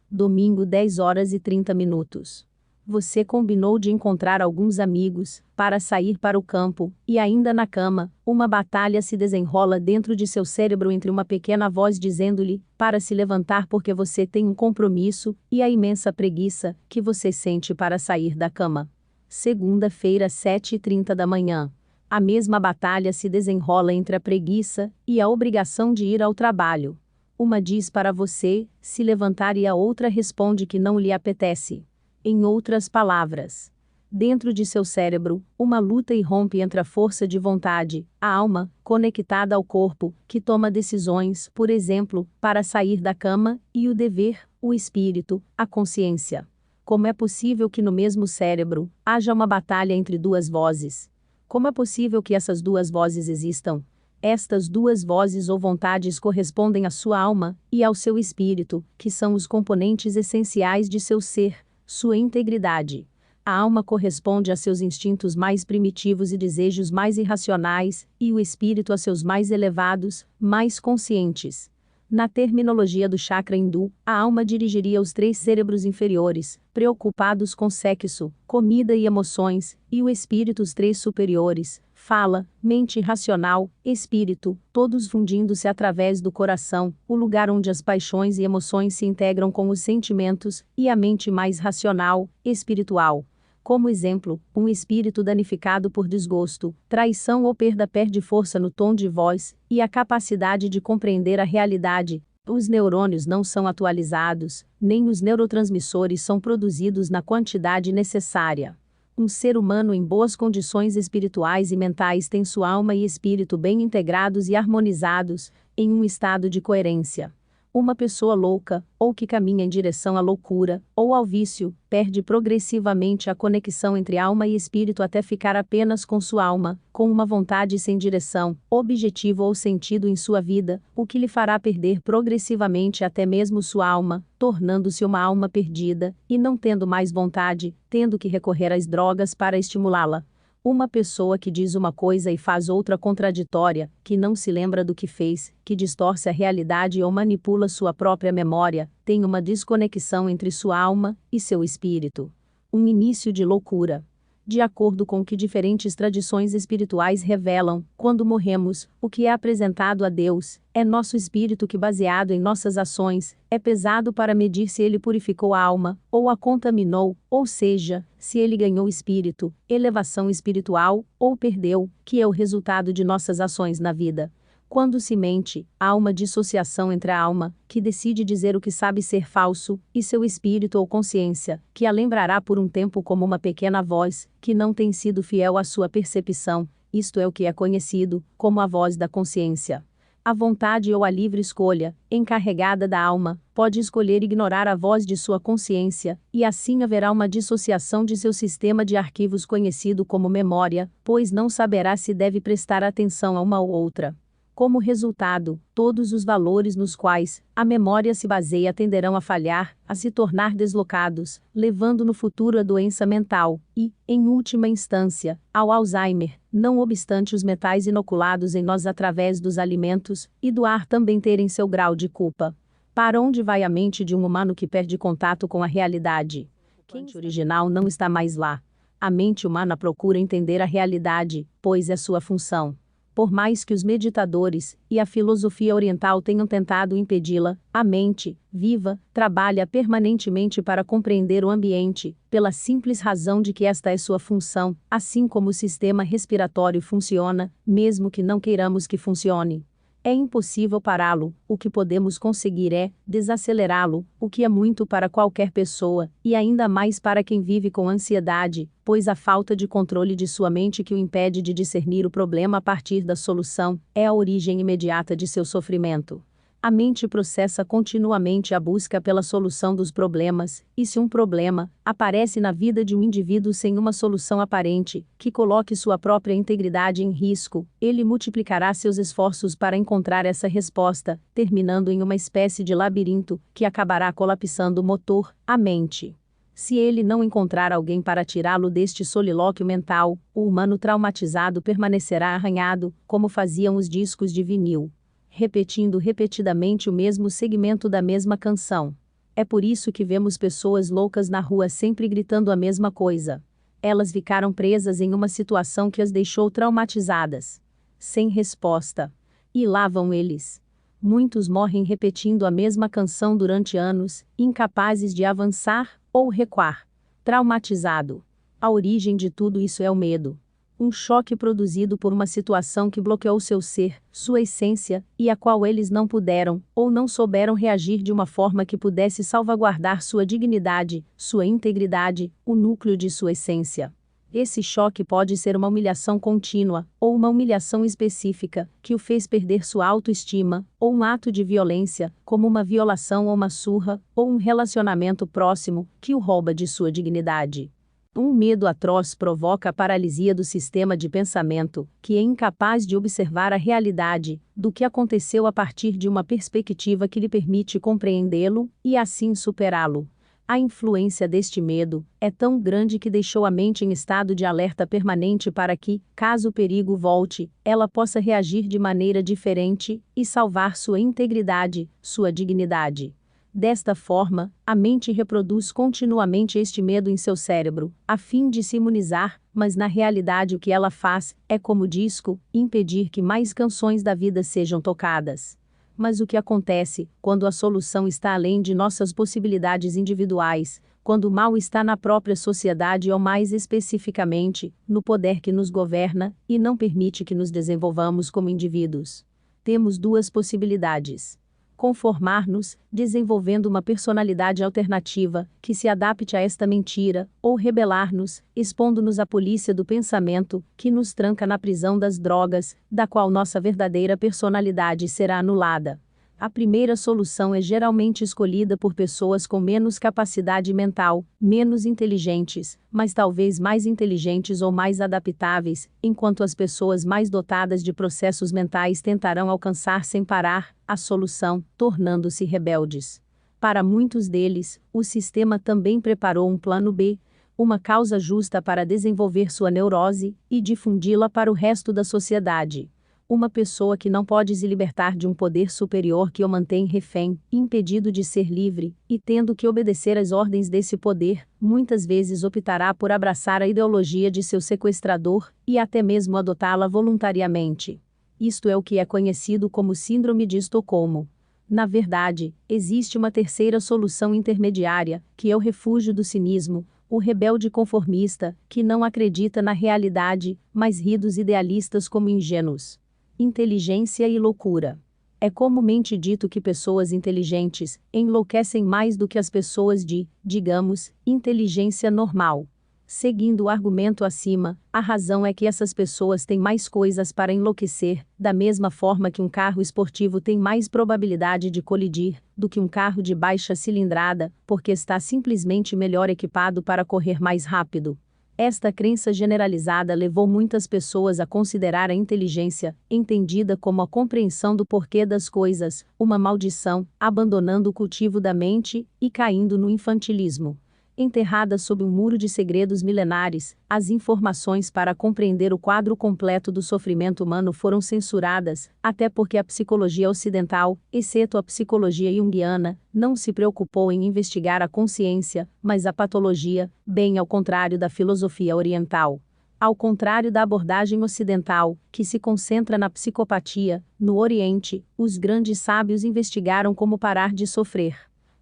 Domingo 10h30. Você combinou de encontrar alguns amigos, para sair para o campo, e ainda na cama, uma batalha se desenrola dentro de seu cérebro entre uma pequena voz dizendo-lhe, para se levantar porque você tem um compromisso, e a imensa preguiça, que você sente para sair da cama. Segunda-feira 7h30. A mesma batalha se desenrola entre a preguiça, e a obrigação de ir ao trabalho. Uma diz para você, se levantar e a outra responde que não lhe apetece. Em outras palavras, dentro de seu cérebro, uma luta irrompe entre a força de vontade, a alma, conectada ao corpo, que toma decisões, por exemplo, para sair da cama, e o dever, o espírito, a consciência. Como é possível que no mesmo cérebro, haja uma batalha entre duas vozes? Como é possível que essas duas vozes existam? Estas duas vozes ou vontades correspondem à sua alma, e ao seu espírito, que são os componentes essenciais de seu ser, sua integridade. A alma corresponde a seus instintos mais primitivos e desejos mais irracionais, e o espírito a seus mais elevados, mais conscientes. Na terminologia do chakra hindu, a alma dirigiria os 3 cérebros inferiores, preocupados com sexo, comida e emoções, e o espírito os 3 superiores, fala, mente racional, espírito, todos fundindo-se através do coração, o lugar onde as paixões e emoções se integram com os sentimentos, e a mente mais racional, espiritual. Como exemplo, um espírito danificado por desgosto, traição ou perda perde força no tom de voz, e a capacidade de compreender a realidade. Os neurônios não são atualizados, nem os neurotransmissores são produzidos na quantidade necessária. Um ser humano em boas condições espirituais e mentais tem sua alma e espírito bem integrados e harmonizados, em um estado de coerência. Uma pessoa louca, ou que caminha em direção à loucura, ou ao vício, perde progressivamente a conexão entre alma e espírito até ficar apenas com sua alma, com uma vontade sem direção, objetivo ou sentido em sua vida, o que lhe fará perder progressivamente até mesmo sua alma, tornando-se uma alma perdida, e não tendo mais vontade, tendo que recorrer às drogas para estimulá-la. Uma pessoa que diz uma coisa e faz outra contraditória, que não se lembra do que fez, que distorce a realidade ou manipula sua própria memória, tem uma desconexão entre sua alma e seu espírito. Um início de loucura. De acordo com o que diferentes tradições espirituais revelam, quando morremos, o que é apresentado a Deus é nosso espírito que, baseado em nossas ações, é pesado para medir se ele purificou a alma, ou a contaminou, ou seja, se ele ganhou espírito, elevação espiritual, ou perdeu, que é o resultado de nossas ações na vida. Quando se mente, há uma dissociação entre a alma, que decide dizer o que sabe ser falso, e seu espírito ou consciência, que a lembrará por um tempo como uma pequena voz, que não tem sido fiel à sua percepção, isto é o que é conhecido como a voz da consciência. A vontade ou a livre escolha, encarregada da alma, pode escolher ignorar a voz de sua consciência, e assim haverá uma dissociação de seu sistema de arquivos conhecido como memória, pois não saberá se deve prestar atenção a uma ou outra. Como resultado, todos os valores nos quais a memória se baseia tenderão a falhar, a se tornar deslocados, levando no futuro a doença mental e, em última instância, ao Alzheimer, não obstante os metais inoculados em nós através dos alimentos e do ar também terem seu grau de culpa. Para onde vai a mente de um humano que perde contato com a realidade? A mente original não está mais lá. A mente humana procura entender a realidade, pois é sua função. Por mais que os meditadores e a filosofia oriental tenham tentado impedi-la, a mente, viva, trabalha permanentemente para compreender o ambiente, pela simples razão de que esta é sua função, assim como o sistema respiratório funciona, mesmo que não queiramos que funcione. É impossível pará-lo, o que podemos conseguir é desacelerá-lo, o que é muito para qualquer pessoa, e ainda mais para quem vive com ansiedade, pois a falta de controle de sua mente que o impede de discernir o problema a partir da solução, é a origem imediata de seu sofrimento. A mente processa continuamente a busca pela solução dos problemas, e se um problema aparece na vida de um indivíduo sem uma solução aparente, que coloque sua própria integridade em risco, ele multiplicará seus esforços para encontrar essa resposta, terminando em uma espécie de labirinto, que acabará colapsando o motor, a mente. Se ele não encontrar alguém para tirá-lo deste solilóquio mental, o humano traumatizado permanecerá arranhado, como faziam os discos de vinil, repetindo repetidamente o mesmo segmento da mesma canção. É por isso que vemos pessoas loucas na rua sempre gritando a mesma coisa. Elas ficaram presas em uma situação que as deixou traumatizadas, sem resposta. E lá vão eles. Muitos morrem repetindo a mesma canção durante anos, incapazes de avançar ou recuar. Traumatizado. A origem de tudo isso é o medo. Um choque produzido por uma situação que bloqueou seu ser, sua essência, e a qual eles não puderam, ou não souberam reagir de uma forma que pudesse salvaguardar sua dignidade, sua integridade, o núcleo de sua essência. Esse choque pode ser uma humilhação contínua, ou uma humilhação específica, que o fez perder sua autoestima, ou um ato de violência, como uma violação ou uma surra, ou um relacionamento próximo, que o rouba de sua dignidade. Um medo atroz provoca a paralisia do sistema de pensamento, que é incapaz de observar a realidade, do que aconteceu a partir de uma perspectiva que lhe permite compreendê-lo, e assim superá-lo. A influência deste medo é tão grande que deixou a mente em estado de alerta permanente para que, caso o perigo volte, ela possa reagir de maneira diferente, e salvar sua integridade, sua dignidade. Desta forma, a mente reproduz continuamente este medo em seu cérebro, a fim de se imunizar, mas na realidade o que ela faz, é como disco, impedir que mais canções da vida sejam tocadas. Mas o que acontece, quando a solução está além de nossas possibilidades individuais, quando o mal está na própria sociedade ou mais especificamente, no poder que nos governa, e não permite que nos desenvolvamos como indivíduos? Temos duas possibilidades. Conformar-nos, desenvolvendo uma personalidade alternativa, que se adapte a esta mentira, ou rebelar-nos, expondo-nos à polícia do pensamento, que nos tranca na prisão das drogas, da qual nossa verdadeira personalidade será anulada. A primeira solução é geralmente escolhida por pessoas com menos capacidade mental, menos inteligentes, mas talvez mais inteligentes ou mais adaptáveis, enquanto as pessoas mais dotadas de processos mentais tentarão alcançar sem parar a solução, tornando-se rebeldes. Para muitos deles, o sistema também preparou um plano B, uma causa justa para desenvolver sua neurose e difundi-la para o resto da sociedade. Uma pessoa que não pode se libertar de um poder superior que o mantém refém, impedido de ser livre, e tendo que obedecer às ordens desse poder, muitas vezes optará por abraçar a ideologia de seu sequestrador, e até mesmo adotá-la voluntariamente. Isto é o que é conhecido como Síndrome de Estocolmo. Na verdade, existe uma terceira solução intermediária, que é o refúgio do cinismo, o rebelde conformista, que não acredita na realidade, mas ri dos idealistas como ingênuos. Inteligência e loucura. É comumente dito que pessoas inteligentes enlouquecem mais do que as pessoas de, digamos, inteligência normal. Seguindo o argumento acima, a razão é que essas pessoas têm mais coisas para enlouquecer, da mesma forma que um carro esportivo tem mais probabilidade de colidir do que um carro de baixa cilindrada, porque está simplesmente melhor equipado para correr mais rápido. Esta crença generalizada levou muitas pessoas a considerar a inteligência, entendida como a compreensão do porquê das coisas, uma maldição, abandonando o cultivo da mente e caindo no infantilismo. Enterradas sob um muro de segredos milenares, as informações para compreender o quadro completo do sofrimento humano foram censuradas, até porque a psicologia ocidental, exceto a psicologia junguiana, não se preocupou em investigar a consciência, mas a patologia, bem ao contrário da filosofia oriental. Ao contrário da abordagem ocidental, que se concentra na psicopatia, no Oriente, os grandes sábios investigaram como parar de sofrer.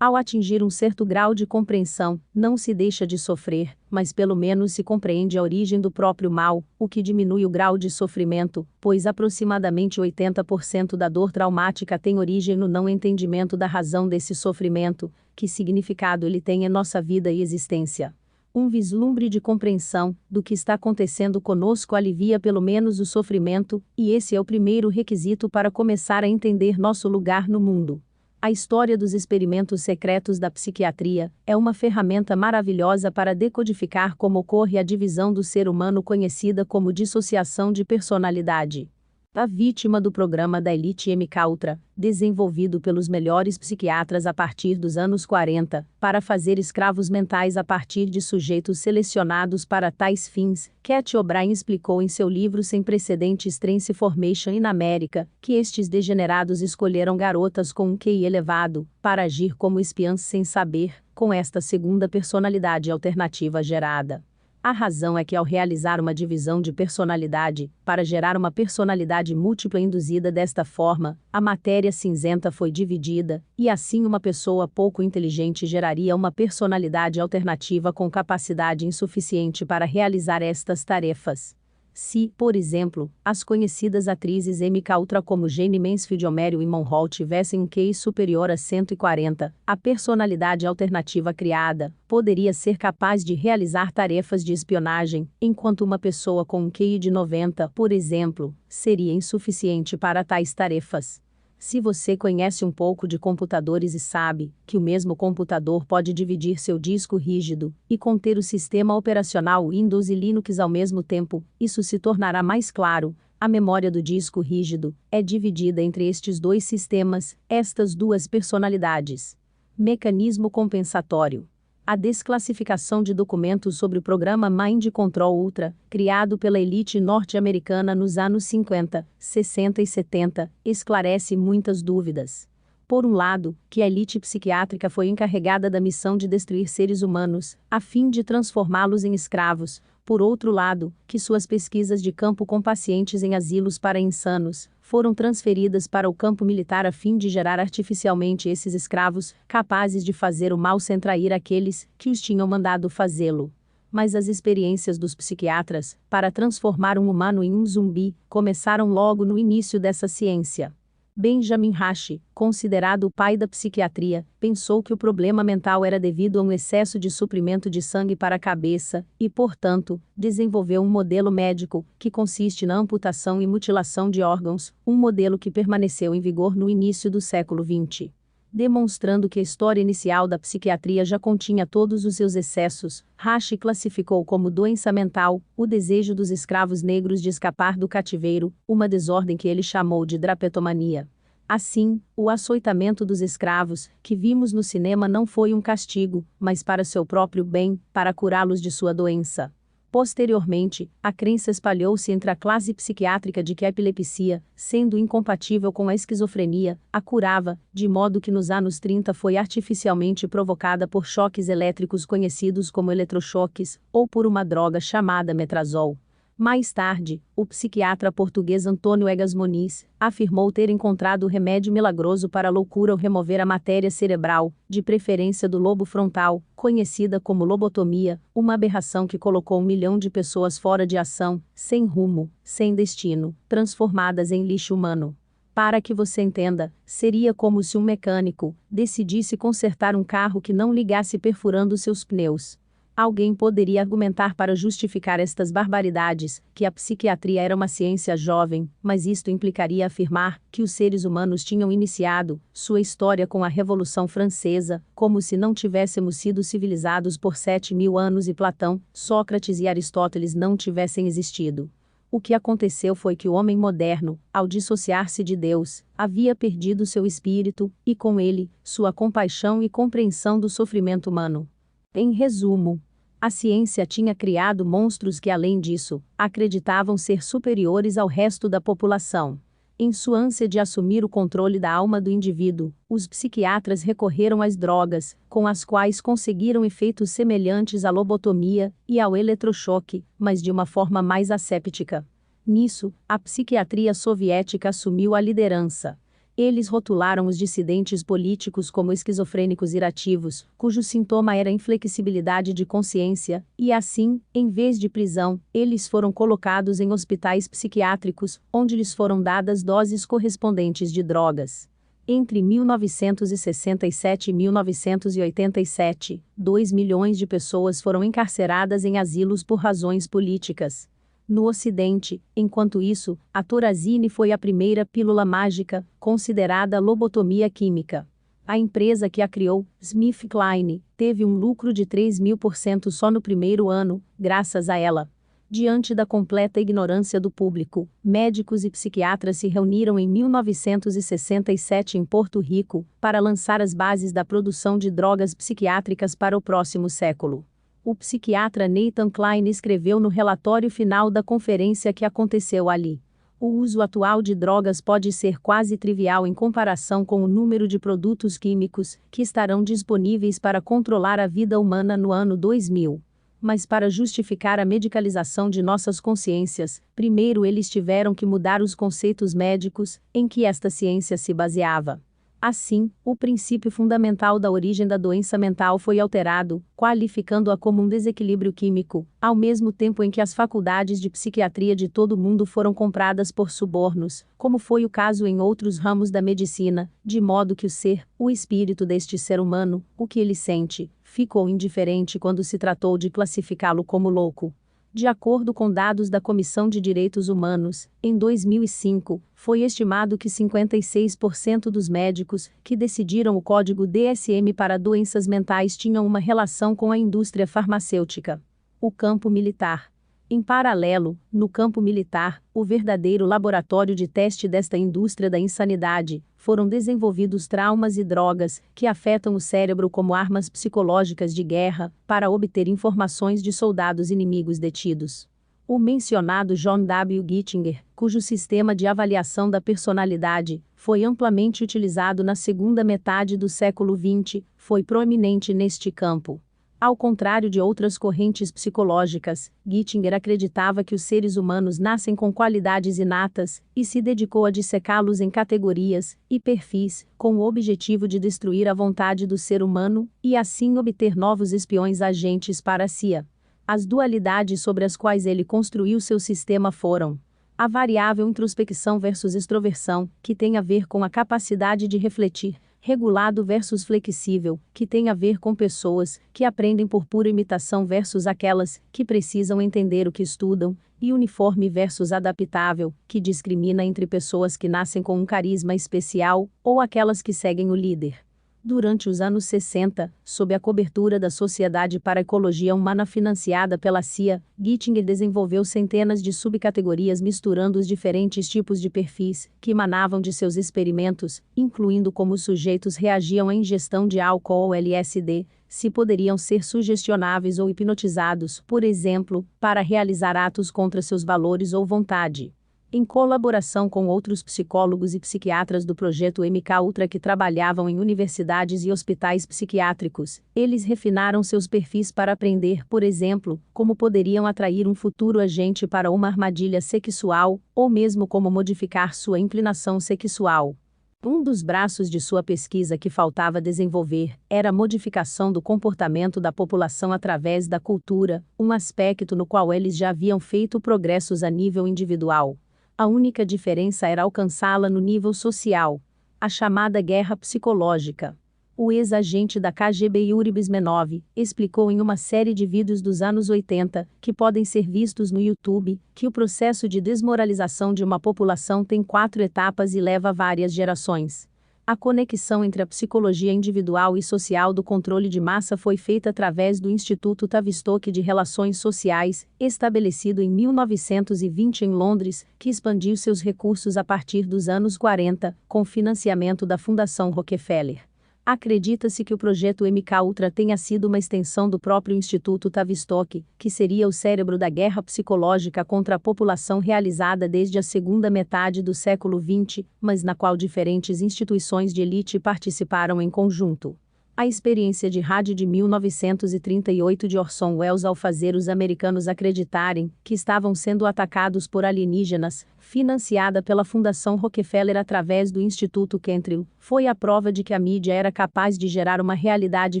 Ao atingir um certo grau de compreensão, não se deixa de sofrer, mas pelo menos se compreende a origem do próprio mal, o que diminui o grau de sofrimento, pois aproximadamente 80% da dor traumática tem origem no não entendimento da razão desse sofrimento, que significado ele tem em nossa vida e existência. Um vislumbre de compreensão do que está acontecendo conosco alivia pelo menos o sofrimento, e esse é o primeiro requisito para começar a entender nosso lugar no mundo. A história dos experimentos secretos da psiquiatria é uma ferramenta maravilhosa para decodificar como ocorre a divisão do ser humano conhecida como dissociação de personalidade. A vítima do programa da elite MK Ultra, desenvolvido pelos melhores psiquiatras a partir dos anos 40, para fazer escravos mentais a partir de sujeitos selecionados para tais fins, Cat O'Brien explicou em seu livro Sem Precedentes Transformation in America, que estes degenerados escolheram garotas com um QI elevado, para agir como espiãs sem saber, com esta segunda personalidade alternativa gerada. A razão é que ao realizar uma divisão de personalidade, para gerar uma personalidade múltipla induzida desta forma, a matéria cinzenta foi dividida, e assim uma pessoa pouco inteligente geraria uma personalidade alternativa com capacidade insuficiente para realizar estas tarefas. Se, por exemplo, as conhecidas atrizes MK Ultra como Jane Mansfield ou Marilyn Monroe tivessem um QI superior a 140, a personalidade alternativa criada poderia ser capaz de realizar tarefas de espionagem, enquanto uma pessoa com um QI de 90, por exemplo, seria insuficiente para tais tarefas. Se você conhece um pouco de computadores e sabe que o mesmo computador pode dividir seu disco rígido e conter o sistema operacional Windows e Linux ao mesmo tempo, isso se tornará mais claro. A memória do disco rígido é dividida entre estes dois sistemas, estas duas personalidades. Mecanismo compensatório. A desclassificação de documentos sobre o programa Mind Control Ultra, criado pela elite norte-americana nos anos 50, 60 e 70, esclarece muitas dúvidas. Por um lado, que a elite psiquiátrica foi encarregada da missão de destruir seres humanos, a fim de transformá-los em escravos. Por outro lado, que suas pesquisas de campo com pacientes em asilos para insanos foram transferidas para o campo militar a fim de gerar artificialmente esses escravos, capazes de fazer o mal sem trair aqueles que os tinham mandado fazê-lo. Mas as experiências dos psiquiatras, para transformar um humano em um zumbi, começaram logo no início dessa ciência. Benjamin Rasch, considerado o pai da psiquiatria, pensou que o problema mental era devido a um excesso de suprimento de sangue para a cabeça, e, portanto, desenvolveu um modelo médico, que consiste na amputação e mutilação de órgãos, um modelo que permaneceu em vigor no início do século XX. Demonstrando que a história inicial da psiquiatria já continha todos os seus excessos, Rasch classificou como doença mental o desejo dos escravos negros de escapar do cativeiro, uma desordem que ele chamou de drapetomania. Assim, o açoitamento dos escravos, que vimos no cinema não foi um castigo, mas para seu próprio bem, para curá-los de sua doença. Posteriormente, a crença espalhou-se entre a classe psiquiátrica de que a epilepsia, sendo incompatível com a esquizofrenia, a curava, de modo que nos anos 30 foi artificialmente provocada por choques elétricos conhecidos como eletrochoques, ou por uma droga chamada metrazol. Mais tarde, o psiquiatra português Antônio Egas Moniz afirmou ter encontrado o remédio milagroso para a loucura ao remover a matéria cerebral, de preferência do lobo frontal, conhecida como lobotomia, uma aberração que colocou 1 milhão de pessoas fora de ação, sem rumo, sem destino, transformadas em lixo humano. Para que você entenda, seria como se um mecânico decidisse consertar um carro que não ligasse perfurando seus pneus. Alguém poderia argumentar para justificar estas barbaridades, que a psiquiatria era uma ciência jovem, mas isto implicaria afirmar que os seres humanos tinham iniciado sua história com a Revolução Francesa, como se não tivéssemos sido civilizados por 7.000 anos e Platão, Sócrates e Aristóteles não tivessem existido. O que aconteceu foi que o homem moderno, ao dissociar-se de Deus, havia perdido seu espírito, e com ele, sua compaixão e compreensão do sofrimento humano. Em resumo, a ciência tinha criado monstros que, além disso, acreditavam ser superiores ao resto da população. Em sua ânsia de assumir o controle da alma do indivíduo, os psiquiatras recorreram às drogas, com as quais conseguiram efeitos semelhantes à lobotomia e ao eletrochoque, mas de uma forma mais asséptica. Nisso, a psiquiatria soviética assumiu a liderança. Eles rotularam os dissidentes políticos como esquizofrênicos irativos, cujo sintoma era inflexibilidade de consciência, e assim, em vez de prisão, eles foram colocados em hospitais psiquiátricos, onde lhes foram dadas doses correspondentes de drogas. Entre 1967 e 1987, 2 milhões de pessoas foram encarceradas em asilos por razões políticas. No Ocidente, enquanto isso, a Thorazine foi a primeira pílula mágica, considerada lobotomia química. A empresa que a criou, SmithKline, teve um lucro de 3.000% só no primeiro ano, graças a ela. Diante da completa ignorância do público, médicos e psiquiatras se reuniram em 1967 em Porto Rico, para lançar as bases da produção de drogas psiquiátricas para o próximo século. O psiquiatra Nathan Kline escreveu no relatório final da conferência que aconteceu ali. O uso atual de drogas pode ser quase trivial em comparação com o número de produtos químicos que estarão disponíveis para controlar a vida humana no ano 2000. Mas para justificar a medicalização de nossas consciências, primeiro eles tiveram que mudar os conceitos médicos em que esta ciência se baseava. Assim, o princípio fundamental da origem da doença mental foi alterado, qualificando-a como um desequilíbrio químico, ao mesmo tempo em que as faculdades de psiquiatria de todo o mundo foram compradas por subornos, como foi o caso em outros ramos da medicina, de modo que o ser, o espírito deste ser humano, o que ele sente, ficou indiferente quando se tratou de classificá-lo como louco. De acordo com dados da Comissão de Direitos Humanos, em 2005, foi estimado que 56% dos médicos que decidiram o código DSM para doenças mentais tinham uma relação com a indústria farmacêutica. O campo militar. Em paralelo, no campo militar, o verdadeiro laboratório de teste desta indústria da insanidade, foram desenvolvidos traumas e drogas que afetam o cérebro como armas psicológicas de guerra, para obter informações de soldados inimigos detidos. O mencionado John W. Gittinger, cujo sistema de avaliação da personalidade foi amplamente utilizado na segunda metade do século XX, foi proeminente neste campo. Ao contrário de outras correntes psicológicas, Gittinger acreditava que os seres humanos nascem com qualidades inatas, e se dedicou a dissecá-los em categorias e perfis, com o objetivo de destruir a vontade do ser humano, e assim obter novos espiões agentes para a CIA. As dualidades sobre as quais ele construiu seu sistema foram: a variável introspecção versus extroversão, que tem a ver com a capacidade de refletir; regulado versus flexível, que tem a ver com pessoas que aprendem por pura imitação versus aquelas que precisam entender o que estudam; e uniforme versus adaptável, que discrimina entre pessoas que nascem com um carisma especial ou aquelas que seguem o líder. Durante os anos 60, sob a cobertura da Sociedade para a Ecologia Humana financiada pela CIA, Gittinger desenvolveu centenas de subcategorias misturando os diferentes tipos de perfis que emanavam de seus experimentos, incluindo como os sujeitos reagiam à ingestão de álcool ou LSD, se poderiam ser sugestionáveis ou hipnotizados, por exemplo, para realizar atos contra seus valores ou vontade. Em colaboração com outros psicólogos e psiquiatras do projeto MK-Ultra que trabalhavam em universidades e hospitais psiquiátricos, eles refinaram seus perfis para aprender, por exemplo, como poderiam atrair um futuro agente para uma armadilha sexual, ou mesmo como modificar sua inclinação sexual. Um dos braços de sua pesquisa que faltava desenvolver era a modificação do comportamento da população através da cultura, um aspecto no qual eles já haviam feito progressos a nível individual. A única diferença era alcançá-la no nível social. A chamada guerra psicológica. O ex-agente da KGB Yuri Bezmenov explicou em uma série de vídeos dos anos 80, que podem ser vistos no YouTube, que o processo de desmoralização de uma população tem 4 etapas e leva várias gerações. A conexão entre a psicologia individual e social do controle de massa foi feita através do Instituto Tavistock de Relações Sociais, estabelecido em 1920 em Londres, que expandiu seus recursos a partir dos anos 40, com financiamento da Fundação Rockefeller. Acredita-se que o projeto MK-Ultra tenha sido uma extensão do próprio Instituto Tavistock, que seria o cérebro da guerra psicológica contra a população realizada desde a segunda metade do século XX, mas na qual diferentes instituições de elite participaram em conjunto. A experiência de rádio de 1938 de Orson Welles ao fazer os americanos acreditarem que estavam sendo atacados por alienígenas, financiada pela Fundação Rockefeller através do Instituto Cantrell, foi a prova de que a mídia era capaz de gerar uma realidade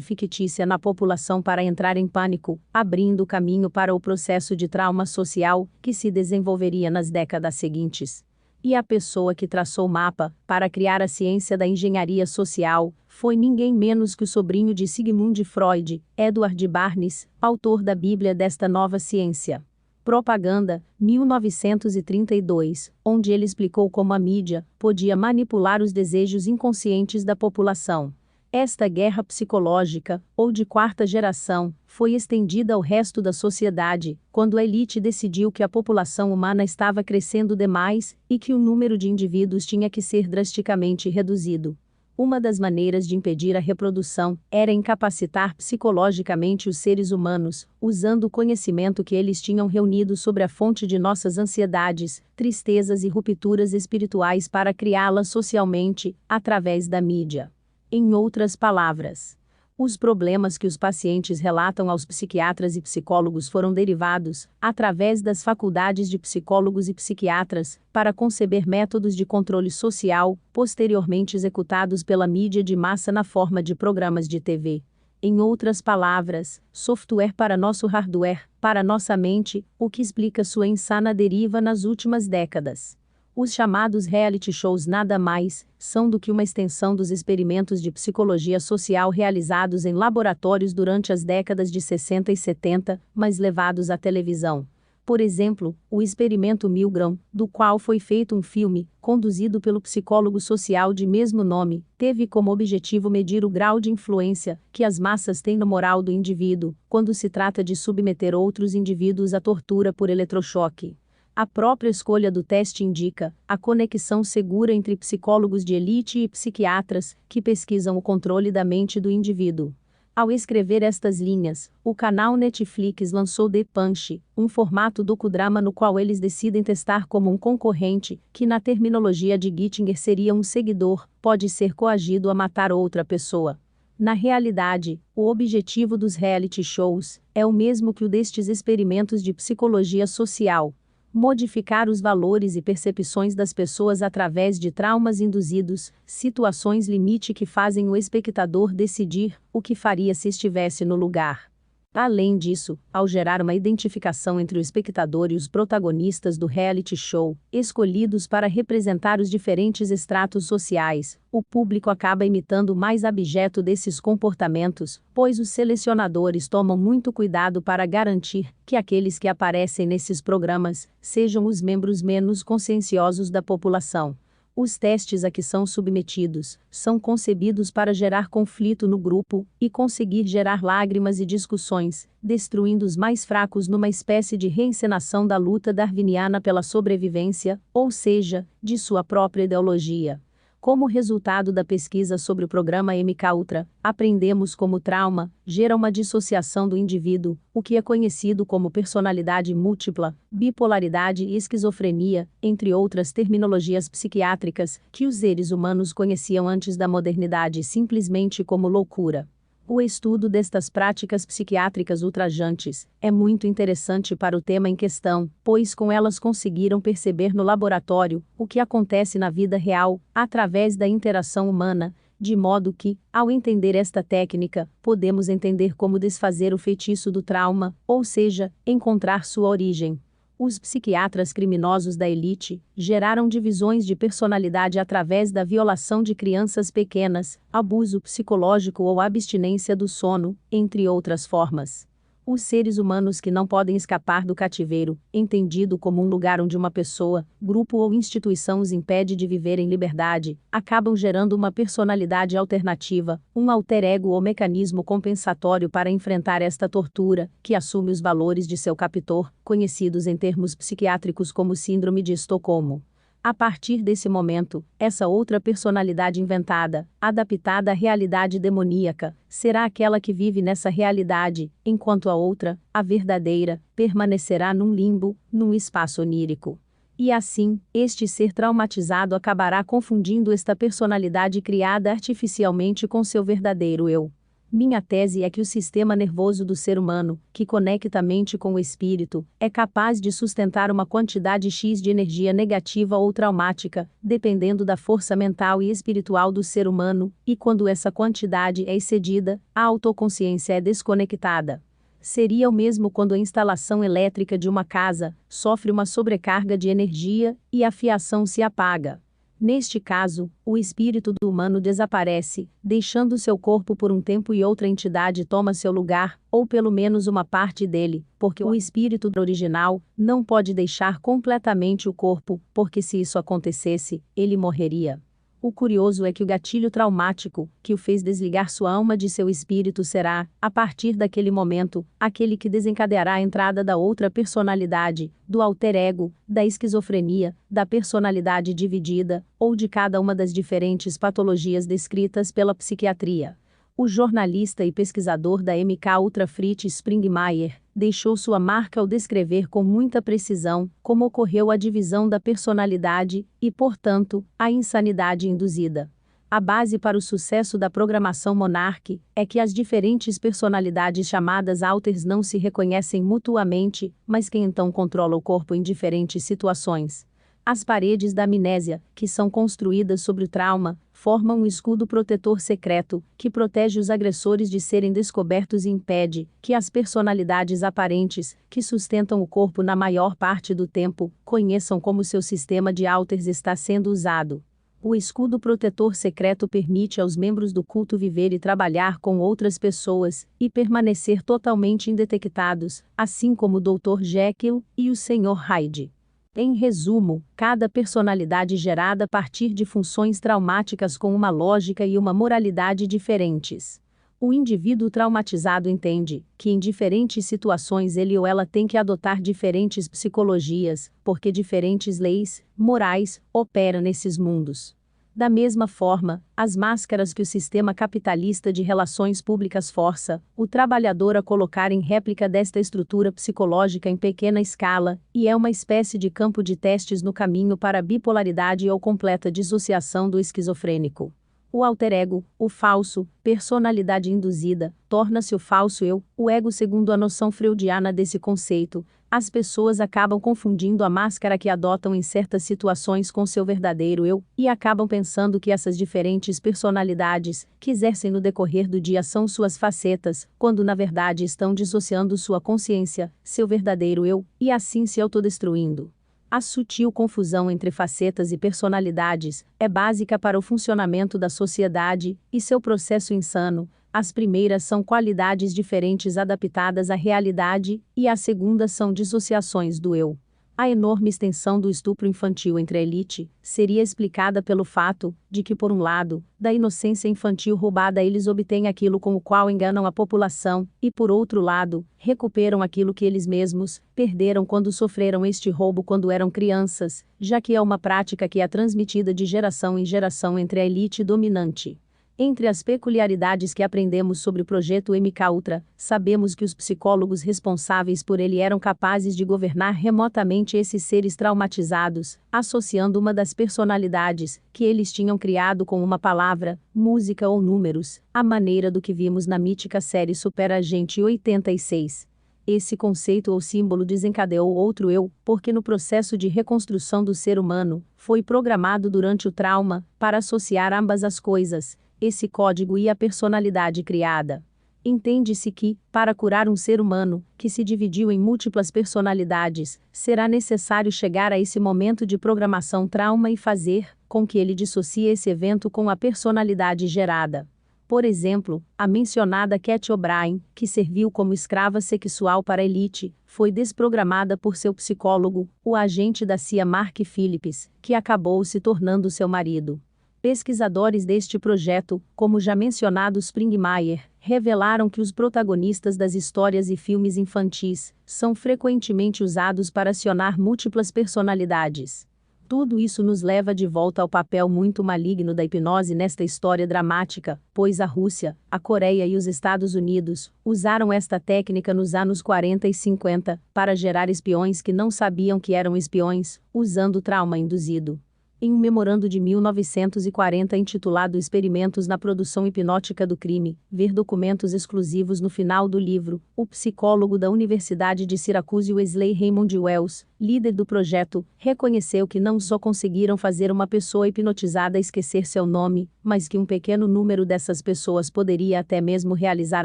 fictícia na população para entrar em pânico, abrindo caminho para o processo de trauma social que se desenvolveria nas décadas seguintes. E a pessoa que traçou o mapa, para criar a ciência da engenharia social, foi ninguém menos que o sobrinho de Sigmund Freud, Edward Bernays, autor da Bíblia desta nova ciência. Propaganda, 1932, onde ele explicou como a mídia podia manipular os desejos inconscientes da população. Esta guerra psicológica, ou de quarta geração, foi estendida ao resto da sociedade, quando a elite decidiu que a população humana estava crescendo demais e que o número de indivíduos tinha que ser drasticamente reduzido. Uma das maneiras de impedir a reprodução era incapacitar psicologicamente os seres humanos, usando o conhecimento que eles tinham reunido sobre a fonte de nossas ansiedades, tristezas e rupturas espirituais para criá-las socialmente, através da mídia. Em outras palavras, os problemas que os pacientes relatam aos psiquiatras e psicólogos foram derivados, através das faculdades de psicólogos e psiquiatras, para conceber métodos de controle social, posteriormente executados pela mídia de massa na forma de programas de TV. Em outras palavras, software para nosso hardware, para nossa mente, o que explica sua insana deriva nas últimas décadas. Os chamados reality shows nada mais são do que uma extensão dos experimentos de psicologia social realizados em laboratórios durante as décadas de 60 e 70, mas levados à televisão. Por exemplo, o experimento Milgram, do qual foi feito um filme, conduzido pelo psicólogo social de mesmo nome, teve como objetivo medir o grau de influência que as massas têm no moral do indivíduo, quando se trata de submeter outros indivíduos à tortura por eletrochoque. A própria escolha do teste indica a conexão segura entre psicólogos de elite e psiquiatras que pesquisam o controle da mente do indivíduo. Ao escrever estas linhas, o canal Netflix lançou The Punch, um formato docudrama no qual eles decidem testar como um concorrente, que na terminologia de Gittinger seria um seguidor, pode ser coagido a matar outra pessoa. Na realidade, o objetivo dos reality shows é o mesmo que o destes experimentos de psicologia social. Modificar os valores e percepções das pessoas através de traumas induzidos, situações limite que fazem o espectador decidir o que faria se estivesse no lugar. Além disso, ao gerar uma identificação entre o espectador e os protagonistas do reality show, escolhidos para representar os diferentes estratos sociais, o público acaba imitando o mais abjeto desses comportamentos, pois os selecionadores tomam muito cuidado para garantir que aqueles que aparecem nesses programas sejam os membros menos conscienciosos da população. Os testes a que são submetidos são concebidos para gerar conflito no grupo e conseguir gerar lágrimas e discussões, destruindo os mais fracos numa espécie de reencenação da luta darwiniana pela sobrevivência, ou seja, de sua própria ideologia. Como resultado da pesquisa sobre o programa MK-Ultra, aprendemos como o trauma gera uma dissociação do indivíduo, o que é conhecido como personalidade múltipla, bipolaridade e esquizofrenia, entre outras terminologias psiquiátricas que os seres humanos conheciam antes da modernidade simplesmente como loucura. O estudo destas práticas psiquiátricas ultrajantes é muito interessante para o tema em questão, pois com elas conseguiram perceber no laboratório o que acontece na vida real, através da interação humana, de modo que, ao entender esta técnica, podemos entender como desfazer o feitiço do trauma, ou seja, encontrar sua origem. Os psiquiatras criminosos da elite geraram divisões de personalidade através da violação de crianças pequenas, abuso psicológico ou abstinência do sono, entre outras formas. Os seres humanos que não podem escapar do cativeiro, entendido como um lugar onde uma pessoa, grupo ou instituição os impede de viver em liberdade, acabam gerando uma personalidade alternativa, um alter ego ou mecanismo compensatório para enfrentar esta tortura, que assume os valores de seu captor, conhecidos em termos psiquiátricos como Síndrome de Estocolmo. A partir desse momento, essa outra personalidade inventada, adaptada à realidade demoníaca, será aquela que vive nessa realidade, enquanto a outra, a verdadeira, permanecerá num limbo, num espaço onírico. E assim, este ser traumatizado acabará confundindo esta personalidade criada artificialmente com seu verdadeiro eu. Minha tese é que o sistema nervoso do ser humano, que conecta a mente com o espírito, é capaz de sustentar uma quantidade X de energia negativa ou traumática, dependendo da força mental e espiritual do ser humano, e quando essa quantidade é excedida, a autoconsciência é desconectada. Seria o mesmo quando a instalação elétrica de uma casa sofre uma sobrecarga de energia e a fiação se apaga. Neste caso, o espírito do humano desaparece, deixando seu corpo por um tempo e outra entidade toma seu lugar, ou pelo menos uma parte dele, porque o espírito original não pode deixar completamente o corpo, porque se isso acontecesse, ele morreria. O curioso é que o gatilho traumático, que o fez desligar sua alma de seu espírito será, a partir daquele momento, aquele que desencadeará a entrada da outra personalidade, do alter ego, da esquizofrenia, da personalidade dividida, ou de cada uma das diferentes patologias descritas pela psiquiatria. O jornalista e pesquisador da MK Ultra Fritz Springmeier deixou sua marca ao descrever com muita precisão como ocorreu a divisão da personalidade e, portanto, a insanidade induzida. A base para o sucesso da programação Monarch é que as diferentes personalidades chamadas alters não se reconhecem mutuamente, mas quem então controla o corpo em diferentes situações. As paredes da amnésia, que são construídas sobre o trauma, formam um escudo protetor secreto, que protege os agressores de serem descobertos e impede que as personalidades aparentes, que sustentam o corpo na maior parte do tempo, conheçam como seu sistema de alters está sendo usado. O escudo protetor secreto permite aos membros do culto viver e trabalhar com outras pessoas, e permanecer totalmente indetectados, assim como o Dr. Jekyll e o Sr. Hyde. Em resumo, cada personalidade gerada a partir de funções traumáticas com uma lógica e uma moralidade diferentes. O indivíduo traumatizado entende que em diferentes situações ele ou ela tem que adotar diferentes psicologias, porque diferentes leis, morais, operam nesses mundos. Da mesma forma, as máscaras que o sistema capitalista de relações públicas força o trabalhador a colocar em réplica desta estrutura psicológica em pequena escala, e é uma espécie de campo de testes no caminho para a bipolaridade ou completa dissociação do esquizofrênico. O alter ego, o falso, personalidade induzida, torna-se o falso eu, o ego segundo a noção freudiana desse conceito. As pessoas acabam confundindo a máscara que adotam em certas situações com seu verdadeiro eu, e acabam pensando que essas diferentes personalidades, que exercem no decorrer do dia são suas facetas, quando na verdade estão dissociando sua consciência, seu verdadeiro eu, e assim se autodestruindo. A sutil confusão entre facetas e personalidades é básica para o funcionamento da sociedade e seu processo insano. As primeiras são qualidades diferentes adaptadas à realidade, e as segundas são dissociações do eu. A enorme extensão do estupro infantil entre a elite seria explicada pelo fato de que, por um lado, da inocência infantil roubada eles obtêm aquilo com o qual enganam a população, e por outro lado, recuperam aquilo que eles mesmos perderam quando sofreram este roubo quando eram crianças, já que é uma prática que é transmitida de geração em geração entre a elite dominante. Entre as peculiaridades que aprendemos sobre o projeto MK Ultra, sabemos que os psicólogos responsáveis por ele eram capazes de governar remotamente esses seres traumatizados, associando uma das personalidades que eles tinham criado com uma palavra, música ou números, à maneira do que vimos na mítica série Super Agente 86. Esse conceito ou símbolo desencadeou outro eu, porque no processo de reconstrução do ser humano, foi programado durante o trauma, para associar ambas as coisas, esse código e a personalidade criada. Entende-se que, para curar um ser humano, que se dividiu em múltiplas personalidades, será necessário chegar a esse momento de programação trauma e fazer com que ele dissocie esse evento com a personalidade gerada. Por exemplo, a mencionada Cat O'Brien, que serviu como escrava sexual para a elite, foi desprogramada por seu psicólogo, o agente da CIA Mark Phillips, que acabou se tornando seu marido. Pesquisadores deste projeto, como já mencionado Springmeier, revelaram que os protagonistas das histórias e filmes infantis são frequentemente usados para acionar múltiplas personalidades. Tudo isso nos leva de volta ao papel muito maligno da hipnose nesta história dramática, pois a Rússia, a Coreia e os Estados Unidos usaram esta técnica nos anos 40 e 50 para gerar espiões que não sabiam que eram espiões, usando trauma induzido. Em um memorando de 1940 intitulado Experimentos na Produção Hipnótica do Crime, ver documentos exclusivos no final do livro, o psicólogo da Universidade de Syracuse Wesley Raymond Wells, líder do projeto, reconheceu que não só conseguiram fazer uma pessoa hipnotizada esquecer seu nome, mas que um pequeno número dessas pessoas poderia até mesmo realizar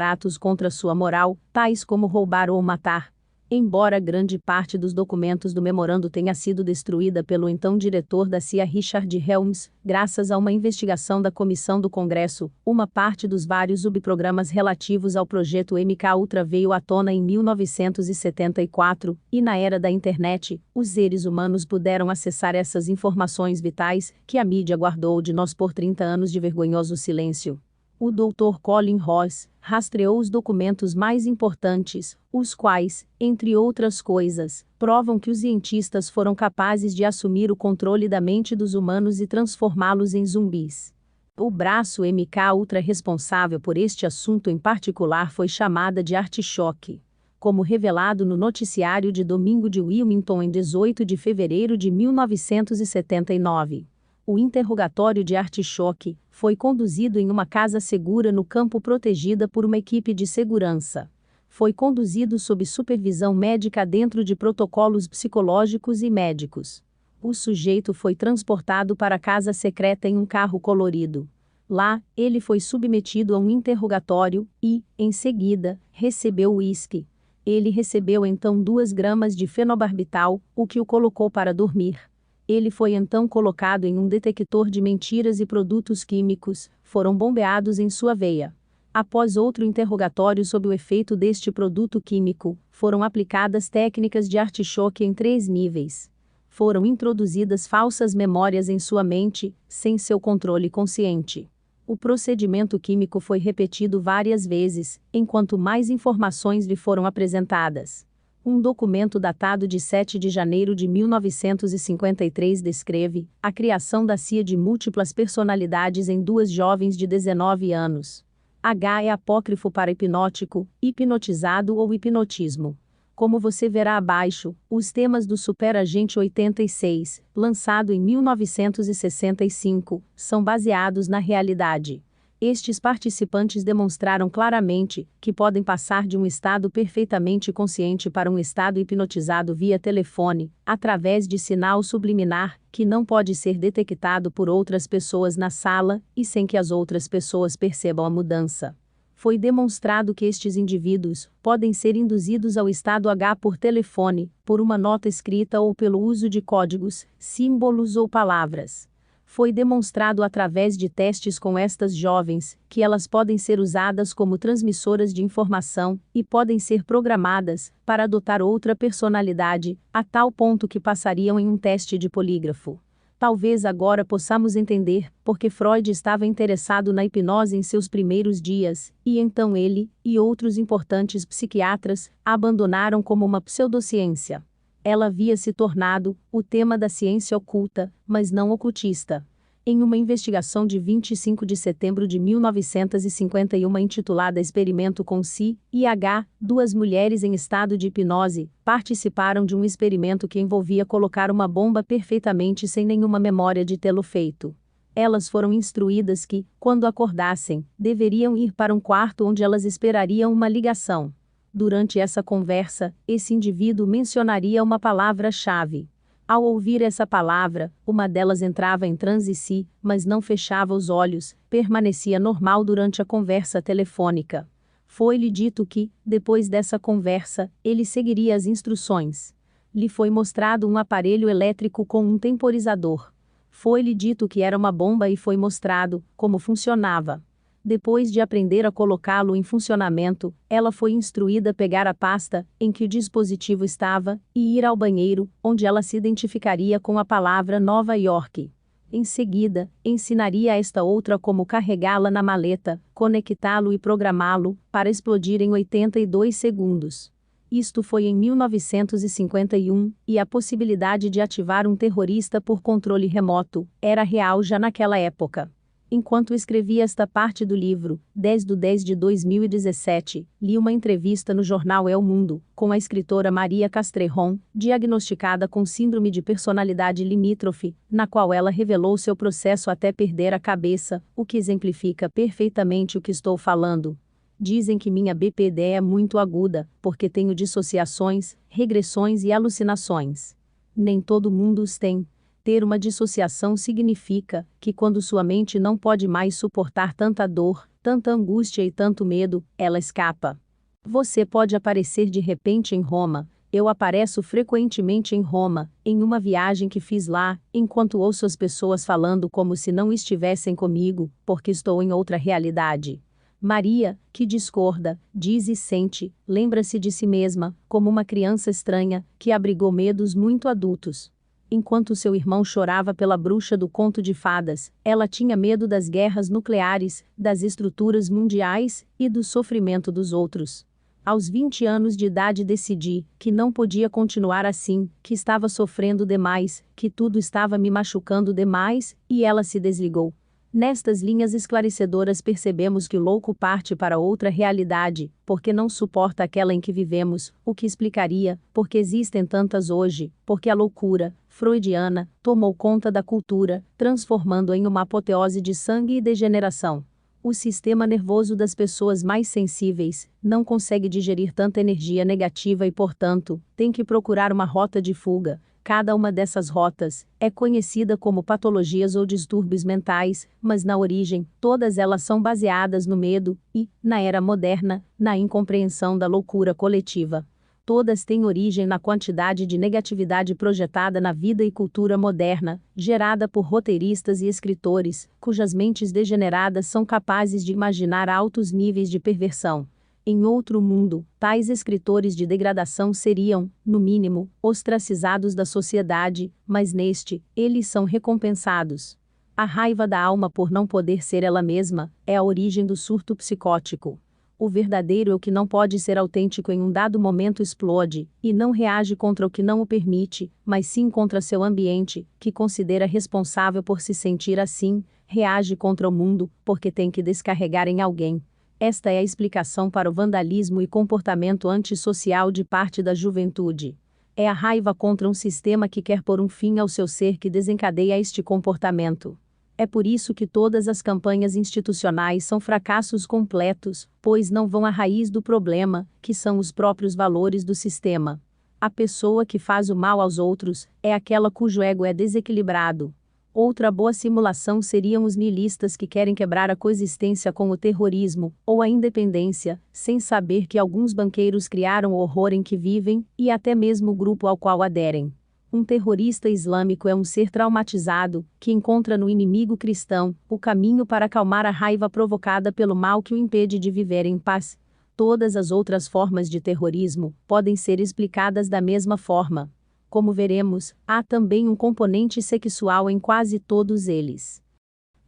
atos contra sua moral, tais como roubar ou matar. Embora grande parte dos documentos do memorando tenha sido destruída pelo então diretor da CIA Richard Helms, graças a uma investigação da Comissão do Congresso, uma parte dos vários subprogramas relativos ao projeto MK-Ultra veio à tona em 1974, e na era da internet, os seres humanos puderam acessar essas informações vitais, que a mídia guardou de nós por 30 anos de vergonhoso silêncio. O Dr. Colin Ross rastreou os documentos mais importantes, os quais, entre outras coisas, provam que os cientistas foram capazes de assumir o controle da mente dos humanos e transformá-los em zumbis. O braço MK-Ultra responsável por este assunto em particular foi chamada de Artichoke. Como revelado no noticiário de domingo de Wilmington em 18 de fevereiro de 1979. O interrogatório de Artichoke foi conduzido em uma casa segura no campo protegida por uma equipe de segurança. Foi conduzido sob supervisão médica dentro de protocolos psicológicos e médicos. O sujeito foi transportado para a casa secreta em um carro colorido. Lá, ele foi submetido a um interrogatório e, em seguida, recebeu uísque. Ele recebeu então 2 gramas de fenobarbital, o que o colocou para dormir. Ele foi então colocado em um detector de mentiras e produtos químicos, foram bombeados em sua veia. Após outro interrogatório sob o efeito deste produto químico, foram aplicadas técnicas de Artichoke em 3 níveis. Foram introduzidas falsas memórias em sua mente, sem seu controle consciente. O procedimento químico foi repetido várias vezes, enquanto mais informações lhe foram apresentadas. Um documento datado de 7 de janeiro de 1953 descreve a criação da CIA de múltiplas personalidades em 2 jovens de 19 anos. H é apócrifo para hipnótico, hipnotizado ou hipnotismo. Como você verá abaixo, os temas do Superagente 86, lançado em 1965, são baseados na realidade. Estes participantes demonstraram claramente que podem passar de um estado perfeitamente consciente para um estado hipnotizado via telefone, através de sinal subliminar, que não pode ser detectado por outras pessoas na sala, e sem que as outras pessoas percebam a mudança. Foi demonstrado que estes indivíduos podem ser induzidos ao estado H por telefone, por uma nota escrita ou pelo uso de códigos, símbolos ou palavras. Foi demonstrado através de testes com estas jovens, que elas podem ser usadas como transmissoras de informação, e podem ser programadas, para adotar outra personalidade, a tal ponto que passariam em um teste de polígrafo. Talvez agora possamos entender, porque Freud estava interessado na hipnose em seus primeiros dias, e então ele, e outros importantes psiquiatras, a abandonaram como uma pseudociência. Ela havia se tornado o tema da ciência oculta, mas não ocultista. Em uma investigação de 25 de setembro de 1951 intitulada Experimento com Si e H, 2 mulheres em estado de hipnose participaram de um experimento que envolvia colocar uma bomba perfeitamente sem nenhuma memória de tê-lo feito. Elas foram instruídas que, quando acordassem, deveriam ir para um quarto onde elas esperariam uma ligação. Durante essa conversa, esse indivíduo mencionaria uma palavra-chave. Ao ouvir essa palavra, uma delas entrava em transe, mas não fechava os olhos, permanecia normal durante a conversa telefônica. Foi-lhe dito que, depois dessa conversa, ele seguiria as instruções. Lhe foi mostrado um aparelho elétrico com um temporizador. Foi-lhe dito que era uma bomba e foi mostrado como funcionava. Depois de aprender a colocá-lo em funcionamento, ela foi instruída a pegar a pasta em que o dispositivo estava e ir ao banheiro, onde ela se identificaria com a palavra Nova York. Em seguida, ensinaria a esta outra como carregá-la na maleta, conectá-lo e programá-lo para explodir em 82 segundos. Isto foi em 1951, e a possibilidade de ativar um terrorista por controle remoto era real já naquela época. Enquanto escrevi esta parte do livro, 10/10/2017, li uma entrevista no jornal El Mundo, com a escritora Maria Castrejon, diagnosticada com síndrome de personalidade limítrofe, na qual ela revelou seu processo até perder a cabeça, o que exemplifica perfeitamente o que estou falando. Dizem que minha BPD é muito aguda, porque tenho dissociações, regressões e alucinações. Nem todo mundo os tem. Ter uma dissociação significa que quando sua mente não pode mais suportar tanta dor, tanta angústia e tanto medo, ela escapa. Você pode aparecer de repente em Roma. Eu apareço frequentemente em Roma, em uma viagem que fiz lá, enquanto ouço as pessoas falando como se não estivessem comigo, porque estou em outra realidade. Maria, que discorda, diz e sente, lembra-se de si mesma, como uma criança estranha, que abrigou medos muito adultos. Enquanto seu irmão chorava pela bruxa do conto de fadas, ela tinha medo das guerras nucleares, das estruturas mundiais e do sofrimento dos outros. Aos 20 anos de idade decidi que não podia continuar assim, que estava sofrendo demais, que tudo estava me machucando demais, e ela se desligou. Nestas linhas esclarecedoras percebemos que o louco parte para outra realidade, porque não suporta aquela em que vivemos, o que explicaria, porque existem tantas hoje, porque a loucura freudiana tomou conta da cultura, transformando-a em uma apoteose de sangue e degeneração. O sistema nervoso das pessoas mais sensíveis não consegue digerir tanta energia negativa e, portanto, tem que procurar uma rota de fuga. Cada uma dessas rotas é conhecida como patologias ou distúrbios mentais, mas na origem, todas elas são baseadas no medo e, na era moderna, na incompreensão da loucura coletiva. Todas têm origem na quantidade de negatividade projetada na vida e cultura moderna, gerada por roteiristas e escritores, cujas mentes degeneradas são capazes de imaginar altos níveis de perversão. Em outro mundo, tais escritores de degradação seriam, no mínimo, ostracizados da sociedade, mas neste, eles são recompensados. A raiva da alma por não poder ser ela mesma é a origem do surto psicótico. O verdadeiro eu que não pode ser autêntico em um dado momento explode, e não reage contra o que não o permite, mas sim contra seu ambiente, que considera responsável por se sentir assim, reage contra o mundo, porque tem que descarregar em alguém. Esta é a explicação para o vandalismo e comportamento antissocial de parte da juventude. É a raiva contra um sistema que quer pôr um fim ao seu ser que desencadeia este comportamento. É por isso que todas as campanhas institucionais são fracassos completos, pois não vão à raiz do problema, que são os próprios valores do sistema. A pessoa que faz o mal aos outros é aquela cujo ego é desequilibrado. Outra boa simulação seriam os niilistas que querem quebrar a coexistência com o terrorismo, ou a independência, sem saber que alguns banqueiros criaram o horror em que vivem, e até mesmo o grupo ao qual aderem. Um terrorista islâmico é um ser traumatizado, que encontra no inimigo cristão o caminho para acalmar a raiva provocada pelo mal que o impede de viver em paz. Todas as outras formas de terrorismo podem ser explicadas da mesma forma. Como veremos, há também um componente sexual em quase todos eles.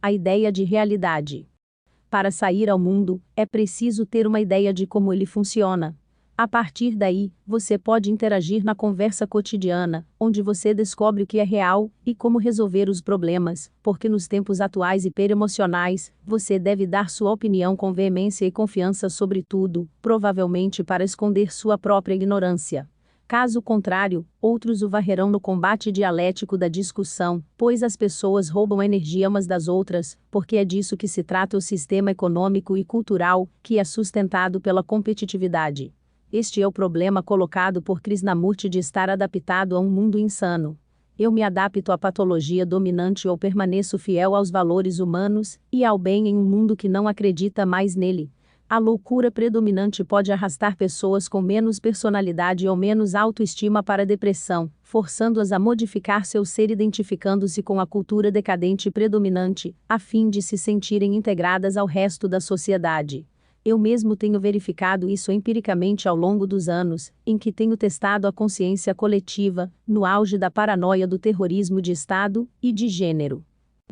A ideia de realidade. Para sair ao mundo, é preciso ter uma ideia de como ele funciona. A partir daí, você pode interagir na conversa cotidiana, onde você descobre o que é real e como resolver os problemas, porque nos tempos atuais hiperemocionais, você deve dar sua opinião com veemência e confiança sobre tudo, provavelmente para esconder sua própria ignorância. Caso contrário, outros o varrerão no combate dialético da discussão, pois as pessoas roubam a energia umas das outras, porque é disso que se trata o sistema econômico e cultural, que é sustentado pela competitividade. Este é o problema colocado por Krishnamurti de estar adaptado a um mundo insano. Eu me adapto à patologia dominante ou permaneço fiel aos valores humanos e ao bem em um mundo que não acredita mais nele. A loucura predominante pode arrastar pessoas com menos personalidade ou menos autoestima para a depressão, forçando-as a modificar seu ser identificando-se com a cultura decadente predominante, a fim de se sentirem integradas ao resto da sociedade. Eu mesmo tenho verificado isso empiricamente ao longo dos anos, em que tenho testado a consciência coletiva, no auge da paranoia do terrorismo de Estado e de gênero.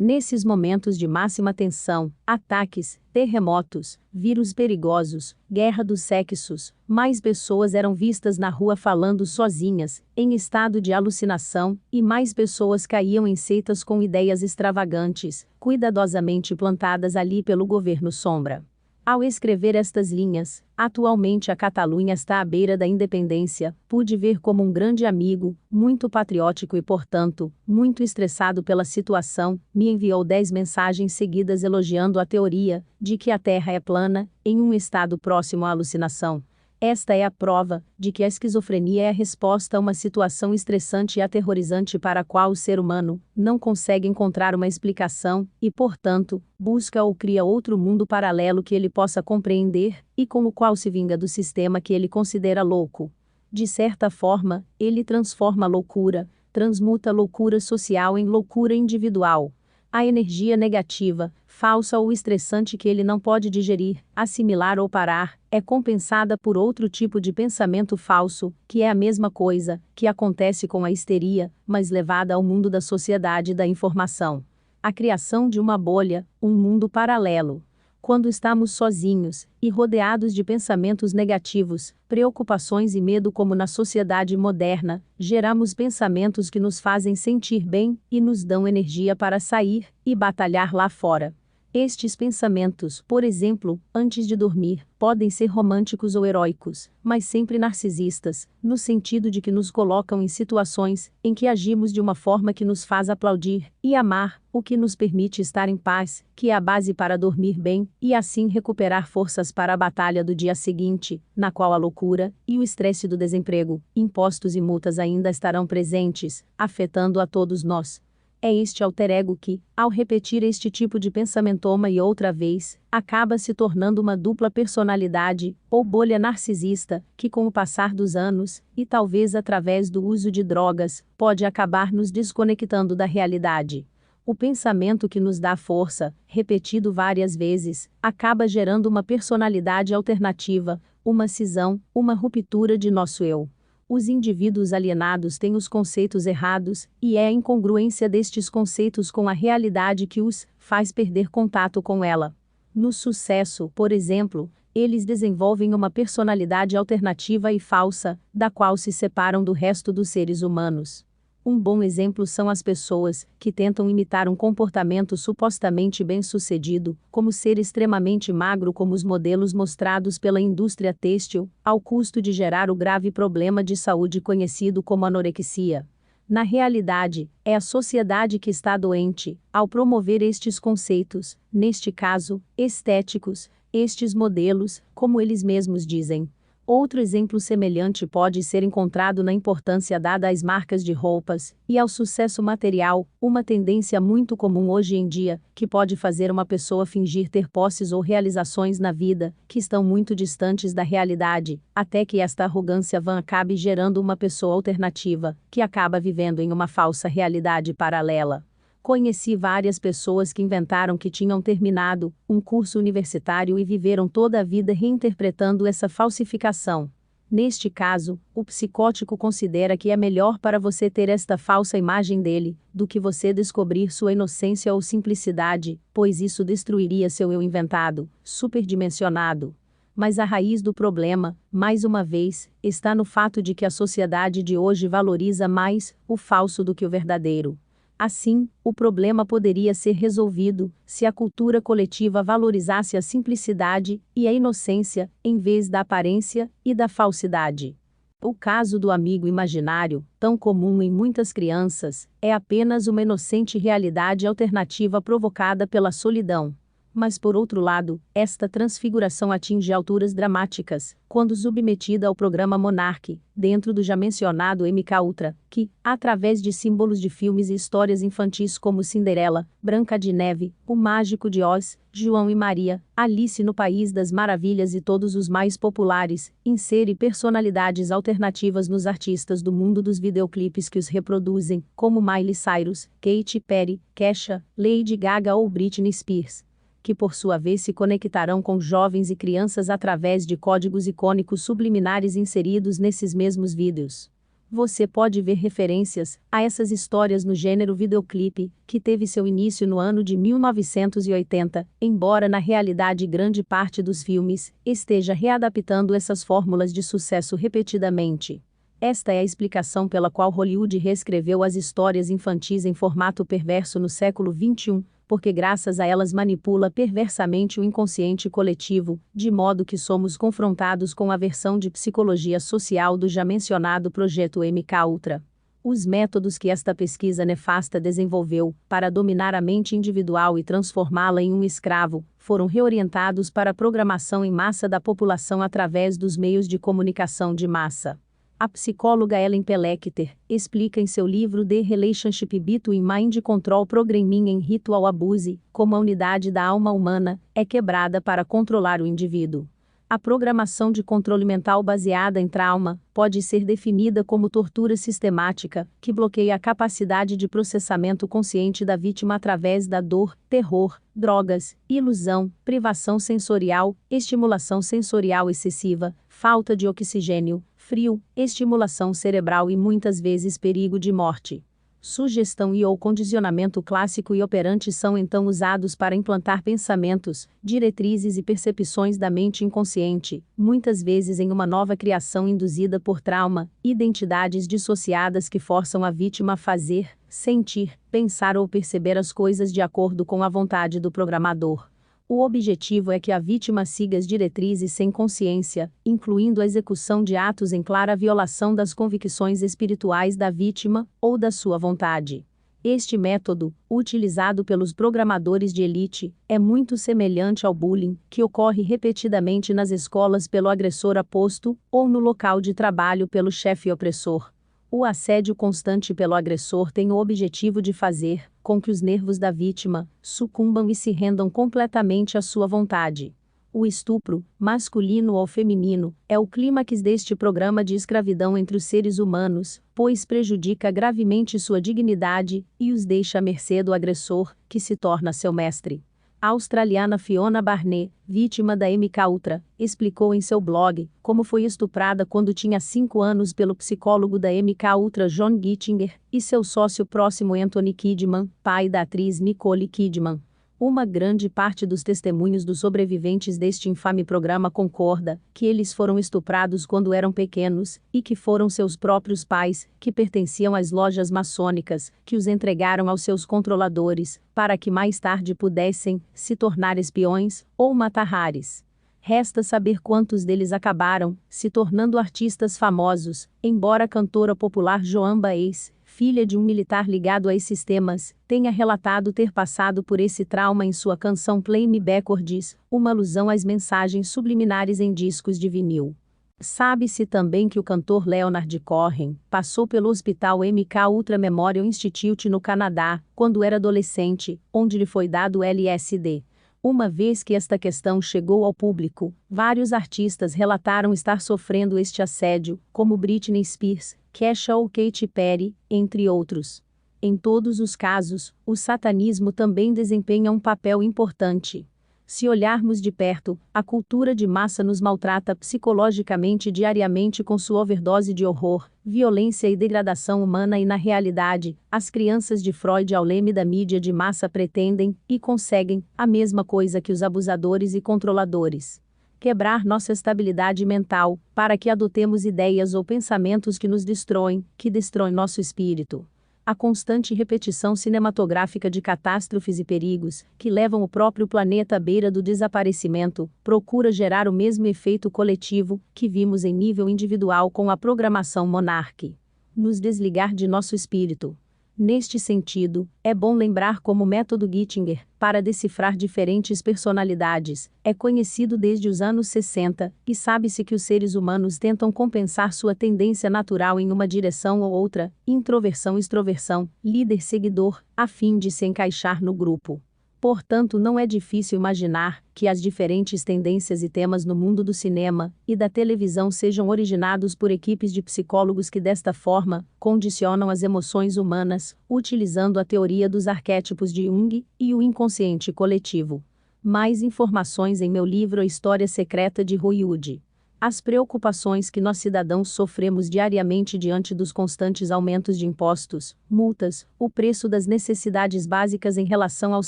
Nesses momentos de máxima tensão, ataques, terremotos, vírus perigosos, guerra dos sexos, mais pessoas eram vistas na rua falando sozinhas, em estado de alucinação, e mais pessoas caíam em seitas com ideias extravagantes, cuidadosamente plantadas ali pelo governo sombra. Ao escrever estas linhas, atualmente a Catalunha está à beira da independência, pude ver como um grande amigo, muito patriótico e portanto, muito estressado pela situação, me enviou 10 mensagens seguidas elogiando a teoria, de que a Terra é plana, em um estado próximo à alucinação. Esta é a prova, de que a esquizofrenia é a resposta a uma situação estressante e aterrorizante para a qual o ser humano não consegue encontrar uma explicação, e portanto, busca ou cria outro mundo paralelo que ele possa compreender, e com o qual se vinga do sistema que ele considera louco. De certa forma, ele transforma a loucura, transmuta a loucura social em loucura individual. A energia negativa, falsa ou estressante que ele não pode digerir, assimilar ou parar, é compensada por outro tipo de pensamento falso, que é a mesma coisa, que acontece com a histeria, mas levada ao mundo da sociedade da informação. A criação de uma bolha, um mundo paralelo. Quando estamos sozinhos, e rodeados de pensamentos negativos, preocupações e medo como na sociedade moderna, geramos pensamentos que nos fazem sentir bem, e nos dão energia para sair, e batalhar lá fora. Estes pensamentos, por exemplo, antes de dormir, podem ser românticos ou heróicos, mas sempre narcisistas, no sentido de que nos colocam em situações em que agimos de uma forma que nos faz aplaudir e amar, o que nos permite estar em paz, que é a base para dormir bem, e assim recuperar forças para a batalha do dia seguinte, na qual a loucura e o estresse do desemprego, impostos e multas ainda estarão presentes, afetando a todos nós. É este alter ego que, ao repetir este tipo de pensamento uma e outra vez, acaba se tornando uma dupla personalidade, ou bolha narcisista, que com o passar dos anos, e talvez através do uso de drogas, pode acabar nos desconectando da realidade. O pensamento que nos dá força, repetido várias vezes, acaba gerando uma personalidade alternativa, uma cisão, uma ruptura de nosso eu. Os indivíduos alienados têm os conceitos errados, e é a incongruência destes conceitos com a realidade que os faz perder contato com ela. No sucesso, por exemplo, eles desenvolvem uma personalidade alternativa e falsa, da qual se separam do resto dos seres humanos. Um bom exemplo são as pessoas que tentam imitar um comportamento supostamente bem-sucedido, como ser extremamente magro como os modelos mostrados pela indústria têxtil, ao custo de gerar o grave problema de saúde conhecido como anorexia. Na realidade, é a sociedade que está doente, ao promover estes conceitos, neste caso, estéticos, estes modelos, como eles mesmos dizem. Outro exemplo semelhante pode ser encontrado na importância dada às marcas de roupas e ao sucesso material, uma tendência muito comum hoje em dia, que pode fazer uma pessoa fingir ter posses ou realizações na vida, que estão muito distantes da realidade, até que esta arrogância vã acabe gerando uma pessoa alternativa, que acaba vivendo em uma falsa realidade paralela. Conheci várias pessoas que inventaram que tinham terminado um curso universitário e viveram toda a vida reinterpretando essa falsificação. Neste caso, o psicótico considera que é melhor para você ter esta falsa imagem dele, do que você descobrir sua inocência ou simplicidade, pois isso destruiria seu eu inventado, superdimensionado. Mas a raiz do problema, mais uma vez, está no fato de que a sociedade de hoje valoriza mais o falso do que o verdadeiro. Assim, o problema poderia ser resolvido se a cultura coletiva valorizasse a simplicidade e a inocência, em vez da aparência e da falsidade. O caso do amigo imaginário, tão comum em muitas crianças, é apenas uma inocente realidade alternativa provocada pela solidão. Mas por outro lado, esta transfiguração atinge alturas dramáticas, quando submetida ao programa Monarch, dentro do já mencionado MK Ultra, que, através de símbolos de filmes e histórias infantis como Cinderela, Branca de Neve, O Mágico de Oz, João e Maria, Alice no País das Maravilhas e todos os mais populares, insere personalidades alternativas nos artistas do mundo dos videoclipes que os reproduzem, como Miley Cyrus, Katy Perry, Kesha, Lady Gaga ou Britney Spears, que por sua vez se conectarão com jovens e crianças através de códigos icônicos subliminares inseridos nesses mesmos vídeos. Você pode ver referências a essas histórias no gênero videoclipe, que teve seu início no ano de 1980, embora na realidade grande parte dos filmes esteja readaptando essas fórmulas de sucesso repetidamente. Esta é a explicação pela qual Hollywood reescreveu as histórias infantis em formato perverso no século XXI, porque graças a elas manipula perversamente o inconsciente coletivo, de modo que somos confrontados com a versão de psicologia social do já mencionado projeto MKUltra. Os métodos que esta pesquisa nefasta desenvolveu, para dominar a mente individual e transformá-la em um escravo, foram reorientados para a programação em massa da população através dos meios de comunicação de massa. A psicóloga Ellen Pellecter explica em seu livro The Relationship Between Mind Control Programming and Ritual Abuse, como a unidade da alma humana é quebrada para controlar o indivíduo. A programação de controle mental baseada em trauma pode ser definida como tortura sistemática, que bloqueia a capacidade de processamento consciente da vítima através da dor, terror, drogas, ilusão, privação sensorial, estimulação sensorial excessiva, falta de oxigênio, frio, estimulação cerebral e muitas vezes perigo de morte. Sugestão e ou condicionamento clássico e operante são então usados para implantar pensamentos, diretrizes e percepções da mente inconsciente, muitas vezes em uma nova criação induzida por trauma, identidades dissociadas que forçam a vítima a fazer, sentir, pensar ou perceber as coisas de acordo com a vontade do programador. O objetivo é que a vítima siga as diretrizes sem consciência, incluindo a execução de atos em clara violação das convicções espirituais da vítima ou da sua vontade. Este método, utilizado pelos programadores de elite, é muito semelhante ao bullying, que ocorre repetidamente nas escolas pelo agressor aposto, ou no local de trabalho pelo chefe opressor. O assédio constante pelo agressor tem o objetivo de fazer com que os nervos da vítima sucumbam e se rendam completamente à sua vontade. O estupro, masculino ou feminino, é o clímax deste programa de escravidão entre os seres humanos, pois prejudica gravemente sua dignidade e os deixa à mercê do agressor, que se torna seu mestre. A australiana Fiona Barnett, vítima da MKUltra, explicou em seu blog como foi estuprada quando tinha 5 anos pelo psicólogo da MKUltra John Gittinger e seu sócio próximo Anthony Kidman, pai da atriz Nicole Kidman. Uma grande parte dos testemunhos dos sobreviventes deste infame programa concorda que eles foram estuprados quando eram pequenos e que foram seus próprios pais, que pertenciam às lojas maçônicas, que os entregaram aos seus controladores, para que mais tarde pudessem se tornar espiões ou matahares. Resta saber quantos deles acabaram se tornando artistas famosos, embora a cantora popular Joan Baez, filha de um militar ligado a esses temas, tenha relatado ter passado por esse trauma em sua canção Play Me Backwards, uma alusão às mensagens subliminares em discos de vinil. Sabe-se também que o cantor Leonard Cohen passou pelo Hospital MKUltra Memorial Institute no Canadá, quando era adolescente, onde lhe foi dado LSD. Uma vez que esta questão chegou ao público, vários artistas relataram estar sofrendo este assédio, como Britney Spears, Kesha ou Katy Perry, entre outros. Em todos os casos, o satanismo também desempenha um papel importante. Se olharmos de perto, a cultura de massa nos maltrata psicologicamente diariamente com sua overdose de horror, violência e degradação humana e na realidade, as crianças de Freud ao leme da mídia de massa pretendem, e conseguem, a mesma coisa que os abusadores e controladores. Quebrar nossa estabilidade mental, para que adotemos ideias ou pensamentos que nos destroem, que destroem nosso espírito. A constante repetição cinematográfica de catástrofes e perigos, que levam o próprio planeta à beira do desaparecimento, procura gerar o mesmo efeito coletivo que vimos em nível individual com a programação Monarch. Nos desligar de nosso espírito. Neste sentido, é bom lembrar como o método Gittinger, para decifrar diferentes personalidades, é conhecido desde os anos 60, e sabe-se que os seres humanos tentam compensar sua tendência natural em uma direção ou outra, introversão-extroversão, líder-seguidor, a fim de se encaixar no grupo. Portanto, não é difícil imaginar que as diferentes tendências e temas no mundo do cinema e da televisão sejam originados por equipes de psicólogos que desta forma condicionam as emoções humanas, utilizando a teoria dos arquétipos de Jung e o inconsciente coletivo. Mais informações em meu livro A História Secreta de Hollywood. As preocupações que nós cidadãos sofremos diariamente diante dos constantes aumentos de impostos, multas, o preço das necessidades básicas em relação aos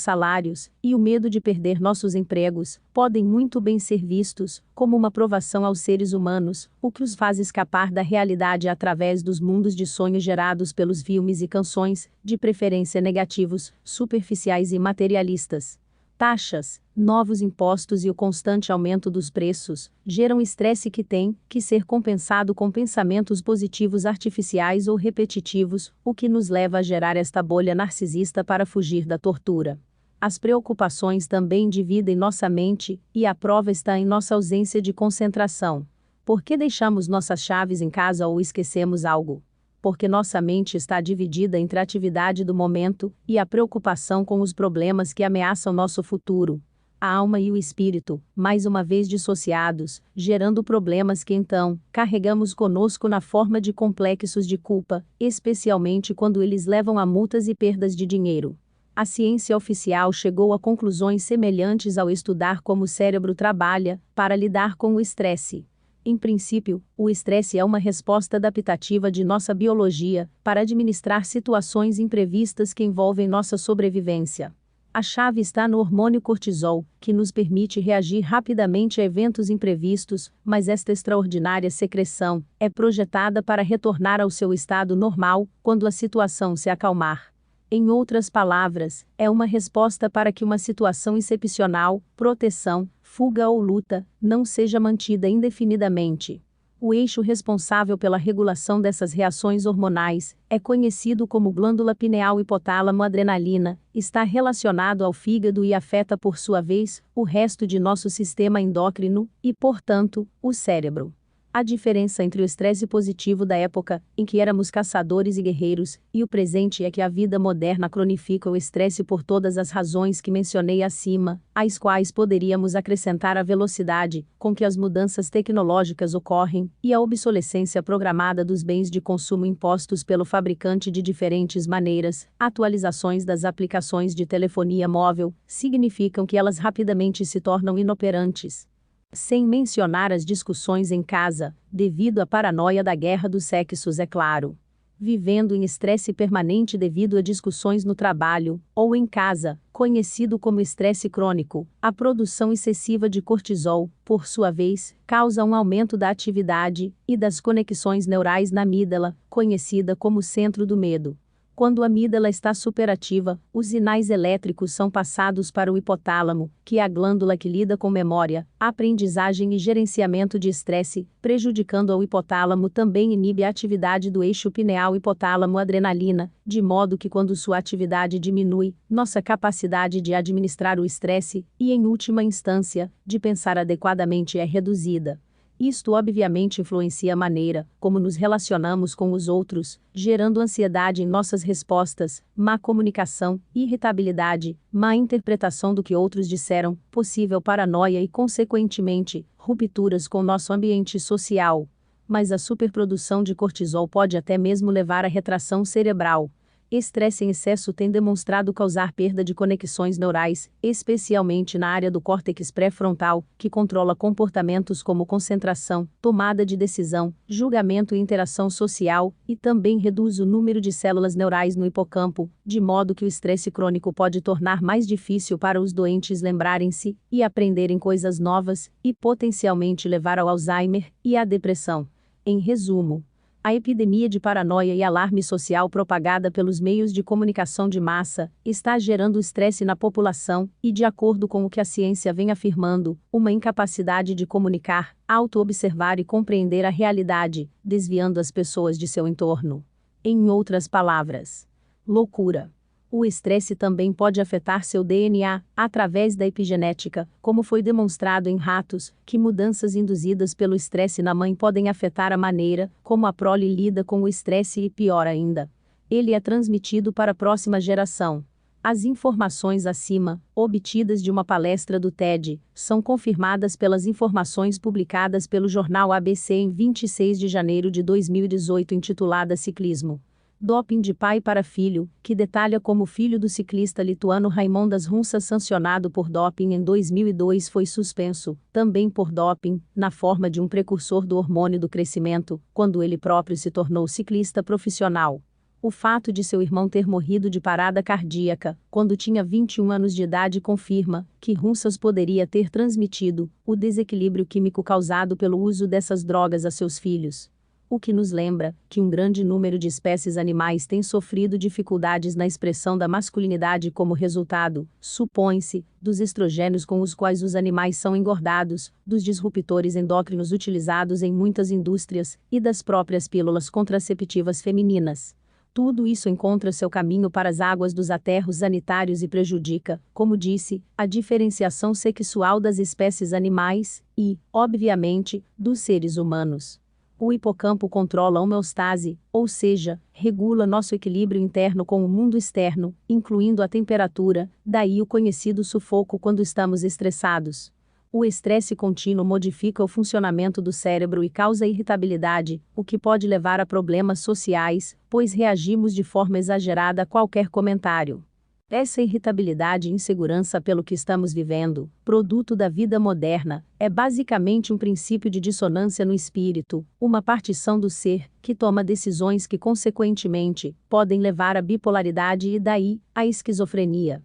salários, e o medo de perder nossos empregos, podem muito bem ser vistos como uma provação aos seres humanos, o que os faz escapar da realidade através dos mundos de sonhos gerados pelos filmes e canções, de preferência negativos, superficiais e materialistas. Taxas, novos impostos e o constante aumento dos preços geram estresse que tem que ser compensado com pensamentos positivos artificiais ou repetitivos, o que nos leva a gerar esta bolha narcisista para fugir da tortura. As preocupações também dividem nossa mente, e a prova está em nossa ausência de concentração. Por que deixamos nossas chaves em casa ou esquecemos algo? Porque nossa mente está dividida entre a atividade do momento e a preocupação com os problemas que ameaçam nosso futuro. A alma e o espírito, mais uma vez dissociados, gerando problemas que então carregamos conosco na forma de complexos de culpa, especialmente quando eles levam a multas e perdas de dinheiro. A ciência oficial chegou a conclusões semelhantes ao estudar como o cérebro trabalha para lidar com o estresse. Em princípio, o estresse é uma resposta adaptativa de nossa biologia para administrar situações imprevistas que envolvem nossa sobrevivência. A chave está no hormônio cortisol, que nos permite reagir rapidamente a eventos imprevistos, mas esta extraordinária secreção é projetada para retornar ao seu estado normal quando a situação se acalmar. Em outras palavras, é uma resposta para que uma situação excepcional, proteção, fuga ou luta, não seja mantida indefinidamente. O eixo responsável pela regulação dessas reações hormonais é conhecido como glândula pineal hipotálamo adrenalina, está relacionado ao fígado e afeta por sua vez o resto de nosso sistema endócrino e, portanto, o cérebro. A diferença entre o estresse positivo da época, em que éramos caçadores e guerreiros, e o presente é que a vida moderna cronifica o estresse por todas as razões que mencionei acima, às quais poderíamos acrescentar a velocidade com que as mudanças tecnológicas ocorrem, e a obsolescência programada dos bens de consumo impostos pelo fabricante de diferentes maneiras. Atualizações das aplicações de telefonia móvel significam que elas rapidamente se tornam inoperantes. Sem mencionar as discussões em casa, devido à paranoia da guerra dos sexos, é claro. Vivendo em estresse permanente devido a discussões no trabalho, ou em casa, conhecido como estresse crônico, a produção excessiva de cortisol, por sua vez, causa um aumento da atividade e das conexões neurais na amígdala, conhecida como centro do medo. Quando a amígdala está superativa, os sinais elétricos são passados para o hipotálamo, que é a glândula que lida com memória, aprendizagem e gerenciamento de estresse, prejudicando ao hipotálamo também inibe a atividade do eixo pineal hipotálamo adrenalina, de modo que quando sua atividade diminui, nossa capacidade de administrar o estresse e, em última instância, de pensar adequadamente é reduzida. Isto obviamente influencia a maneira como nos relacionamos com os outros, gerando ansiedade em nossas respostas, má comunicação, irritabilidade, má interpretação do que outros disseram, possível paranoia e, consequentemente, rupturas com nosso ambiente social. Mas a superprodução de cortisol pode até mesmo levar à retração cerebral. Estresse em excesso tem demonstrado causar perda de conexões neurais, especialmente na área do córtex pré-frontal, que controla comportamentos como concentração, tomada de decisão, julgamento e interação social, e também reduz o número de células neurais no hipocampo, de modo que o estresse crônico pode tornar mais difícil para os doentes lembrarem-se e aprenderem coisas novas, e potencialmente levar ao Alzheimer e à depressão. Em resumo, a epidemia de paranoia e alarme social propagada pelos meios de comunicação de massa está gerando estresse na população e, de acordo com o que a ciência vem afirmando, uma incapacidade de comunicar, auto-observar e compreender a realidade, desviando as pessoas de seu entorno. Em outras palavras, loucura. O estresse também pode afetar seu DNA, através da epigenética, como foi demonstrado em ratos, que mudanças induzidas pelo estresse na mãe podem afetar a maneira como a prole lida com o estresse e, pior ainda, ele é transmitido para a próxima geração. As informações acima, obtidas de uma palestra do TED, são confirmadas pelas informações publicadas pelo jornal ABC em 26 de janeiro de 2018 intitulada Ciclismo. Doping de pai para filho, que detalha como o filho do ciclista lituano Raimondas Rumšas, sancionado por doping em 2002, foi suspenso, também por doping, na forma de um precursor do hormônio do crescimento, quando ele próprio se tornou ciclista profissional. O fato de seu irmão ter morrido de parada cardíaca, quando tinha 21 anos de idade, confirma que Rumšas poderia ter transmitido o desequilíbrio químico causado pelo uso dessas drogas a seus filhos. O que nos lembra que um grande número de espécies animais tem sofrido dificuldades na expressão da masculinidade como resultado, supõe-se, dos estrogênios com os quais os animais são engordados, dos disruptores endócrinos utilizados em muitas indústrias e das próprias pílulas contraceptivas femininas. Tudo isso encontra seu caminho para as águas dos aterros sanitários e prejudica, como disse, a diferenciação sexual das espécies animais e, obviamente, dos seres humanos. O hipocampo controla a homeostase, ou seja, regula nosso equilíbrio interno com o mundo externo, incluindo a temperatura, daí o conhecido sufoco quando estamos estressados. O estresse contínuo modifica o funcionamento do cérebro e causa irritabilidade, o que pode levar a problemas sociais, pois reagimos de forma exagerada a qualquer comentário. Essa irritabilidade e insegurança pelo que estamos vivendo, produto da vida moderna, é basicamente um princípio de dissonância no espírito, uma partição do ser, que toma decisões que consequentemente, podem levar à bipolaridade e daí, à esquizofrenia.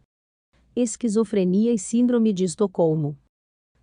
Esquizofrenia e Síndrome de Estocolmo.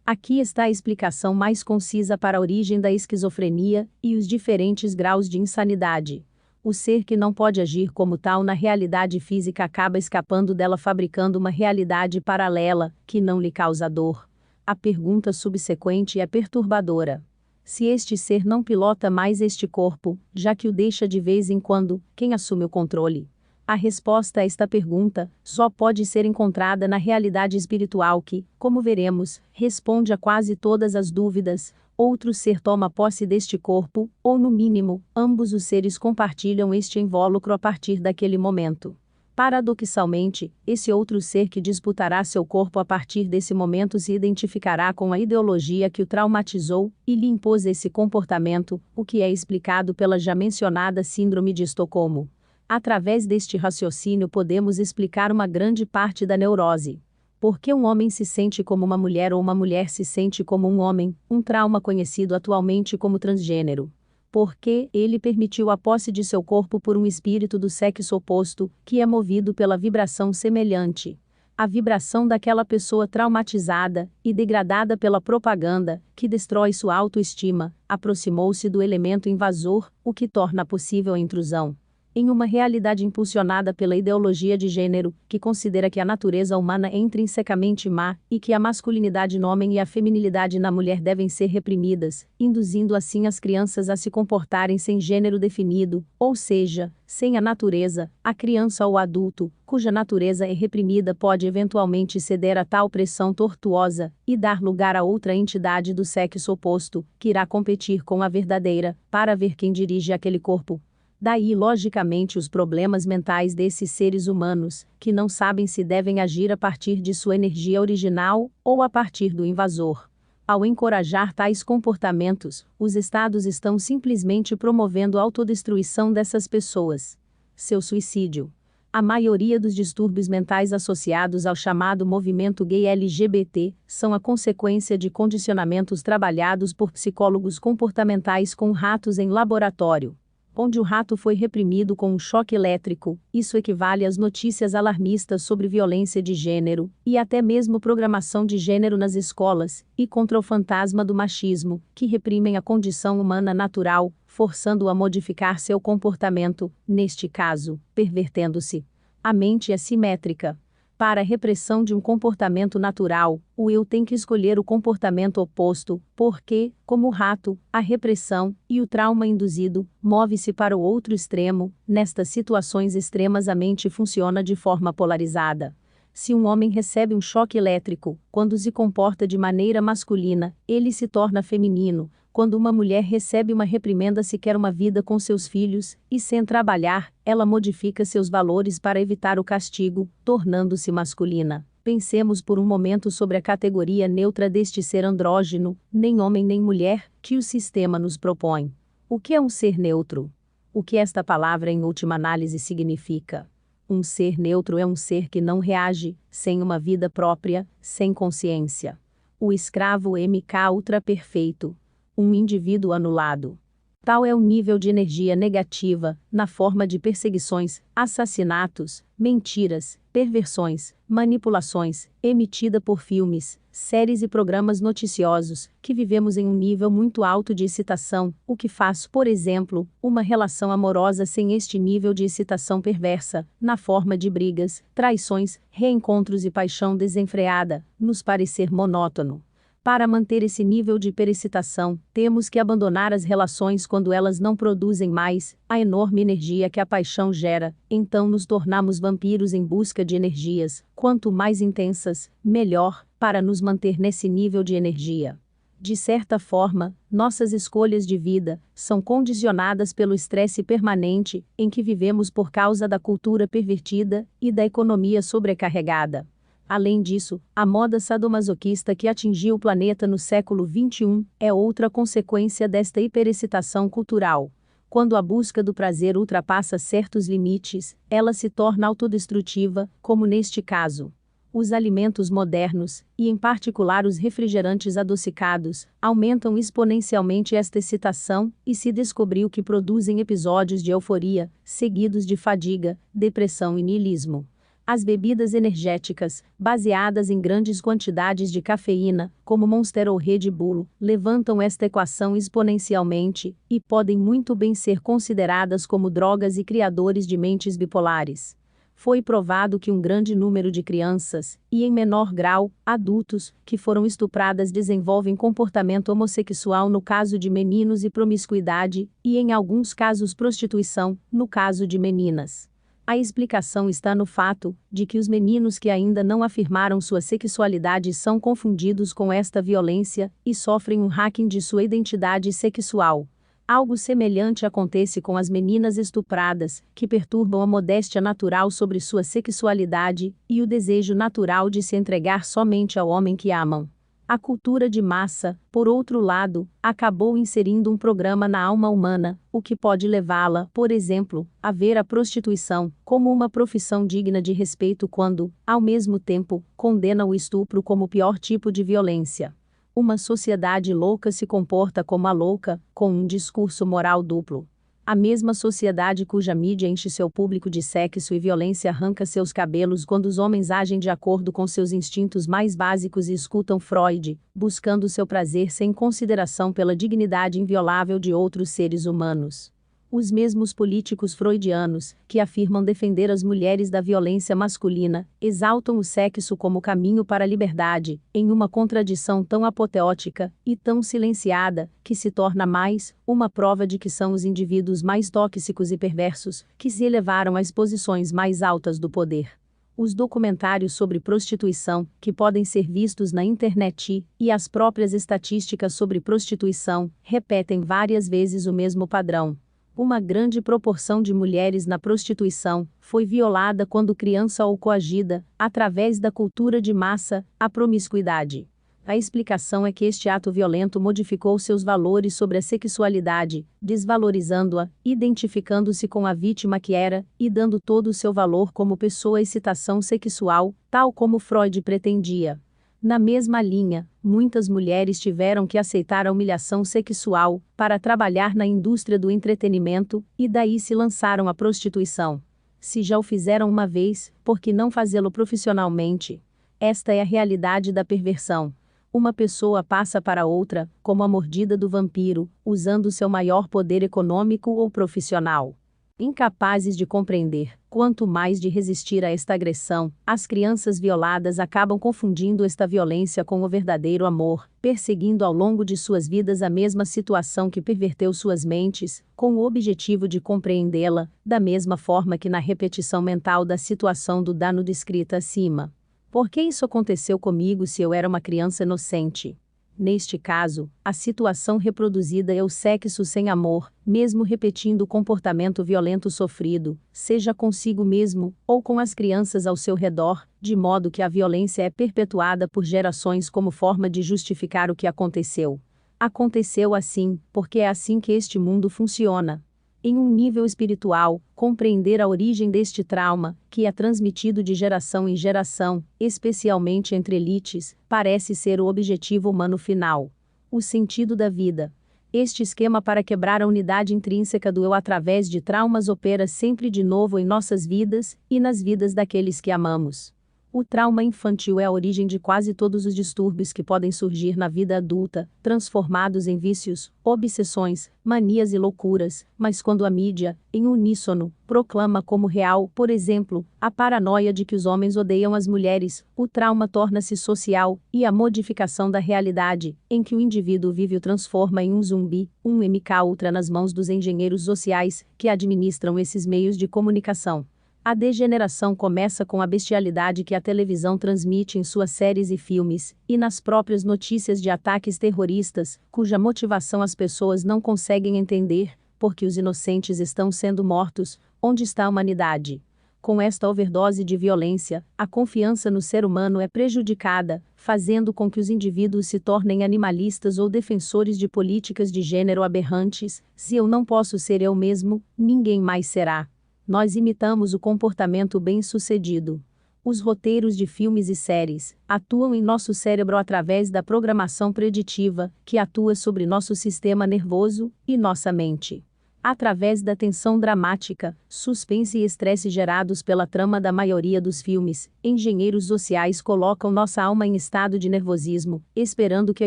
Aqui está a explicação mais concisa para a origem da esquizofrenia e os diferentes graus de insanidade. O ser que não pode agir como tal na realidade física acaba escapando dela fabricando uma realidade paralela, que não lhe causa dor. A pergunta subsequente é perturbadora. Se este ser não pilota mais este corpo, já que o deixa de vez em quando, quem assume o controle? A resposta a esta pergunta só pode ser encontrada na realidade espiritual que, como veremos, responde a quase todas as dúvidas. Outro ser toma posse deste corpo, ou no mínimo, ambos os seres compartilham este invólucro a partir daquele momento. Paradoxalmente, esse outro ser que disputará seu corpo a partir desse momento se identificará com a ideologia que o traumatizou e lhe impôs esse comportamento, o que é explicado pela já mencionada Síndrome de Estocolmo. Através deste raciocínio podemos explicar uma grande parte da neurose. Por que um homem se sente como uma mulher ou uma mulher se sente como um homem, um trauma conhecido atualmente como transgênero? Porque ele permitiu a posse de seu corpo por um espírito do sexo oposto, que é movido pela vibração semelhante. A vibração daquela pessoa traumatizada e degradada pela propaganda, que destrói sua autoestima, aproximou-se do elemento invasor, o que torna possível a intrusão em uma realidade impulsionada pela ideologia de gênero, que considera que a natureza humana é intrinsecamente má, e que a masculinidade no homem e a feminilidade na mulher devem ser reprimidas, induzindo assim as crianças a se comportarem sem gênero definido, ou seja, sem a natureza. A criança ou adulto, cuja natureza é reprimida, pode eventualmente ceder a tal pressão tortuosa, e dar lugar a outra entidade do sexo oposto, que irá competir com a verdadeira, para ver quem dirige aquele corpo. Daí, logicamente, os problemas mentais desses seres humanos, que não sabem se devem agir a partir de sua energia original ou a partir do invasor. Ao encorajar tais comportamentos, os estados estão simplesmente promovendo a autodestruição dessas pessoas. Seu suicídio. A maioria dos distúrbios mentais associados ao chamado movimento gay LGBT são a consequência de condicionamentos trabalhados por psicólogos comportamentais com ratos em laboratório, onde o rato foi reprimido com um choque elétrico. Isso equivale às notícias alarmistas sobre violência de gênero, e até mesmo programação de gênero nas escolas, e contra o fantasma do machismo, que reprimem a condição humana natural, forçando-o a modificar seu comportamento, neste caso, pervertendo-se. A mente é simétrica. Para a repressão de um comportamento natural, o eu tem que escolher o comportamento oposto, porque, como o rato, a repressão e o trauma induzido move-se para o outro extremo. Nestas situações extremas, a mente funciona de forma polarizada. Se um homem recebe um choque elétrico, quando se comporta de maneira masculina, ele se torna feminino. Quando uma mulher recebe uma reprimenda se quer uma vida com seus filhos, e sem trabalhar, ela modifica seus valores para evitar o castigo, tornando-se masculina. Pensemos por um momento sobre a categoria neutra deste ser andrógeno, nem homem nem mulher, que o sistema nos propõe. O que é um ser neutro? O que esta palavra em última análise significa? Um ser neutro é um ser que não reage, sem uma vida própria, sem consciência. O escravo MK ultra perfeito. Um indivíduo anulado. Tal é o nível de energia negativa, na forma de perseguições, assassinatos, mentiras, perversões, manipulações, emitida por filmes, séries e programas noticiosos, que vivemos em um nível muito alto de excitação, o que faz, por exemplo, uma relação amorosa sem este nível de excitação perversa, na forma de brigas, traições, reencontros e paixão desenfreada, nos parecer monótono. Para manter esse nível de hiperexcitação, temos que abandonar as relações quando elas não produzem mais a enorme energia que a paixão gera, então nos tornamos vampiros em busca de energias, quanto mais intensas, melhor, para nos manter nesse nível de energia. De certa forma, nossas escolhas de vida são condicionadas pelo estresse permanente em que vivemos por causa da cultura pervertida e da economia sobrecarregada. Além disso, a moda sadomasoquista que atingiu o planeta no século XXI é outra consequência desta hiperexcitação cultural. Quando a busca do prazer ultrapassa certos limites, ela se torna autodestrutiva, como neste caso. Os alimentos modernos, e em particular os refrigerantes adocicados, aumentam exponencialmente esta excitação, e se descobriu que produzem episódios de euforia, seguidos de fadiga, depressão e niilismo. As bebidas energéticas, baseadas em grandes quantidades de cafeína, como Monster ou Red Bull, levantam esta equação exponencialmente, e podem muito bem ser consideradas como drogas e criadores de mentes bipolares. Foi provado que um grande número de crianças, e em menor grau, adultos, que foram estupradas desenvolvem comportamento homossexual no caso de meninos e promiscuidade, e em alguns casos prostituição, no caso de meninas. A explicação está no fato de que os meninos que ainda não afirmaram sua sexualidade são confundidos com esta violência e sofrem um hacking de sua identidade sexual. Algo semelhante acontece com as meninas estupradas, que perturbam a modéstia natural sobre sua sexualidade e o desejo natural de se entregar somente ao homem que amam. A cultura de massa, por outro lado, acabou inserindo um programa na alma humana, o que pode levá-la, por exemplo, a ver a prostituição como uma profissão digna de respeito quando, ao mesmo tempo, condena o estupro como o pior tipo de violência. Uma sociedade louca se comporta como a louca, com um discurso moral duplo. A mesma sociedade cuja mídia enche seu público de sexo e violência arranca seus cabelos quando os homens agem de acordo com seus instintos mais básicos e escutam Freud, buscando seu prazer sem consideração pela dignidade inviolável de outros seres humanos. Os mesmos políticos freudianos, que afirmam defender as mulheres da violência masculina, exaltam o sexo como caminho para a liberdade, em uma contradição tão apoteótica e tão silenciada, que se torna mais uma prova de que são os indivíduos mais tóxicos e perversos, que se elevaram às posições mais altas do poder. Os documentários sobre prostituição, que podem ser vistos na internet, e as próprias estatísticas sobre prostituição, repetem várias vezes o mesmo padrão. Uma grande proporção de mulheres na prostituição foi violada quando criança ou coagida, através da cultura de massa, a promiscuidade. A explicação é que este ato violento modificou seus valores sobre a sexualidade, desvalorizando-a, identificando-se com a vítima que era, e dando todo o seu valor como pessoa à excitação sexual, tal como Freud pretendia. Na mesma linha, muitas mulheres tiveram que aceitar a humilhação sexual para trabalhar na indústria do entretenimento, e daí se lançaram à prostituição. Se já o fizeram uma vez, por que não fazê-lo profissionalmente? Esta é a realidade da perversão. Uma pessoa passa para outra, como a mordida do vampiro, usando seu maior poder econômico ou profissional. Incapazes de compreender, quanto mais de resistir a esta agressão, as crianças violadas acabam confundindo esta violência com o verdadeiro amor, perseguindo ao longo de suas vidas a mesma situação que perverteu suas mentes, com o objetivo de compreendê-la, da mesma forma que na repetição mental da situação do dano descrita acima. Por que isso aconteceu comigo se eu era uma criança inocente? Neste caso, a situação reproduzida é o sexo sem amor, mesmo repetindo o comportamento violento sofrido, seja consigo mesmo, ou com as crianças ao seu redor, de modo que a violência é perpetuada por gerações como forma de justificar o que aconteceu. Aconteceu assim, porque é assim que este mundo funciona. Em um nível espiritual, compreender a origem deste trauma, que é transmitido de geração em geração, especialmente entre elites, parece ser o objetivo humano final. O sentido da vida. Este esquema para quebrar a unidade intrínseca do eu através de traumas opera sempre de novo em nossas vidas e nas vidas daqueles que amamos. O trauma infantil é a origem de quase todos os distúrbios que podem surgir na vida adulta, transformados em vícios, obsessões, manias e loucuras, mas quando a mídia, em uníssono, proclama como real, por exemplo, a paranoia de que os homens odeiam as mulheres, o trauma torna-se social, e a modificação da realidade, em que o indivíduo vive o transforma em um zumbi, um MK Ultra nas mãos dos engenheiros sociais, que administram esses meios de comunicação. A degeneração começa com a bestialidade que a televisão transmite em suas séries e filmes, e nas próprias notícias de ataques terroristas, cuja motivação as pessoas não conseguem entender, porque os inocentes estão sendo mortos. Onde está a humanidade? Com esta overdose de violência, a confiança no ser humano é prejudicada, fazendo com que os indivíduos se tornem animalistas ou defensores de políticas de gênero aberrantes. Se eu não posso ser eu mesmo, ninguém mais será. Nós imitamos o comportamento bem-sucedido. Os roteiros de filmes e séries atuam em nosso cérebro através da programação preditiva, que atua sobre nosso sistema nervoso e nossa mente. Através da tensão dramática, suspense e estresse gerados pela trama da maioria dos filmes, engenheiros sociais colocam nossa alma em estado de nervosismo, esperando que a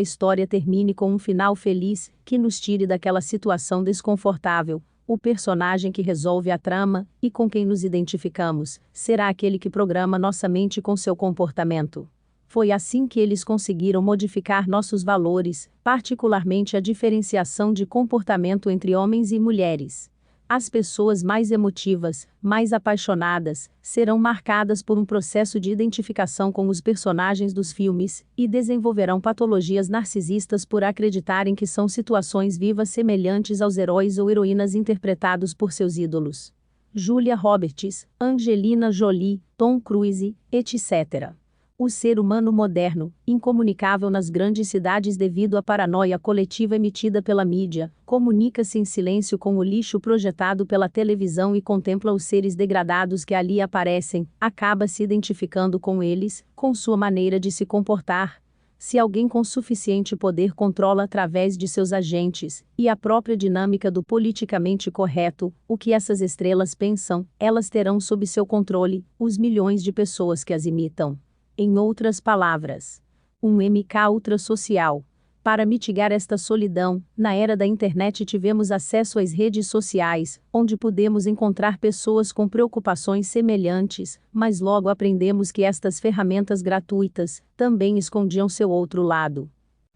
história termine com um final feliz, que nos tire daquela situação desconfortável. O personagem que resolve a trama, e com quem nos identificamos, será aquele que programa nossa mente com seu comportamento. Foi assim que eles conseguiram modificar nossos valores, particularmente a diferenciação de comportamento entre homens e mulheres. As pessoas mais emotivas, mais apaixonadas, serão marcadas por um processo de identificação com os personagens dos filmes, e desenvolverão patologias narcisistas por acreditarem que são situações vivas semelhantes aos heróis ou heroínas interpretados por seus ídolos. Julia Roberts, Angelina Jolie, Tom Cruise, etc. O ser humano moderno, incomunicável nas grandes cidades devido à paranoia coletiva emitida pela mídia, comunica-se em silêncio com o lixo projetado pela televisão e contempla os seres degradados que ali aparecem, acaba se identificando com eles, com sua maneira de se comportar. Se alguém com suficiente poder controla através de seus agentes, e a própria dinâmica do politicamente correto, o que essas estrelas pensam, elas terão sob seu controle os milhões de pessoas que as imitam. Em outras palavras, um MK Ultra social. Para mitigar esta solidão, na era da internet tivemos acesso às redes sociais, onde pudemos encontrar pessoas com preocupações semelhantes, mas logo aprendemos que estas ferramentas gratuitas também escondiam seu outro lado.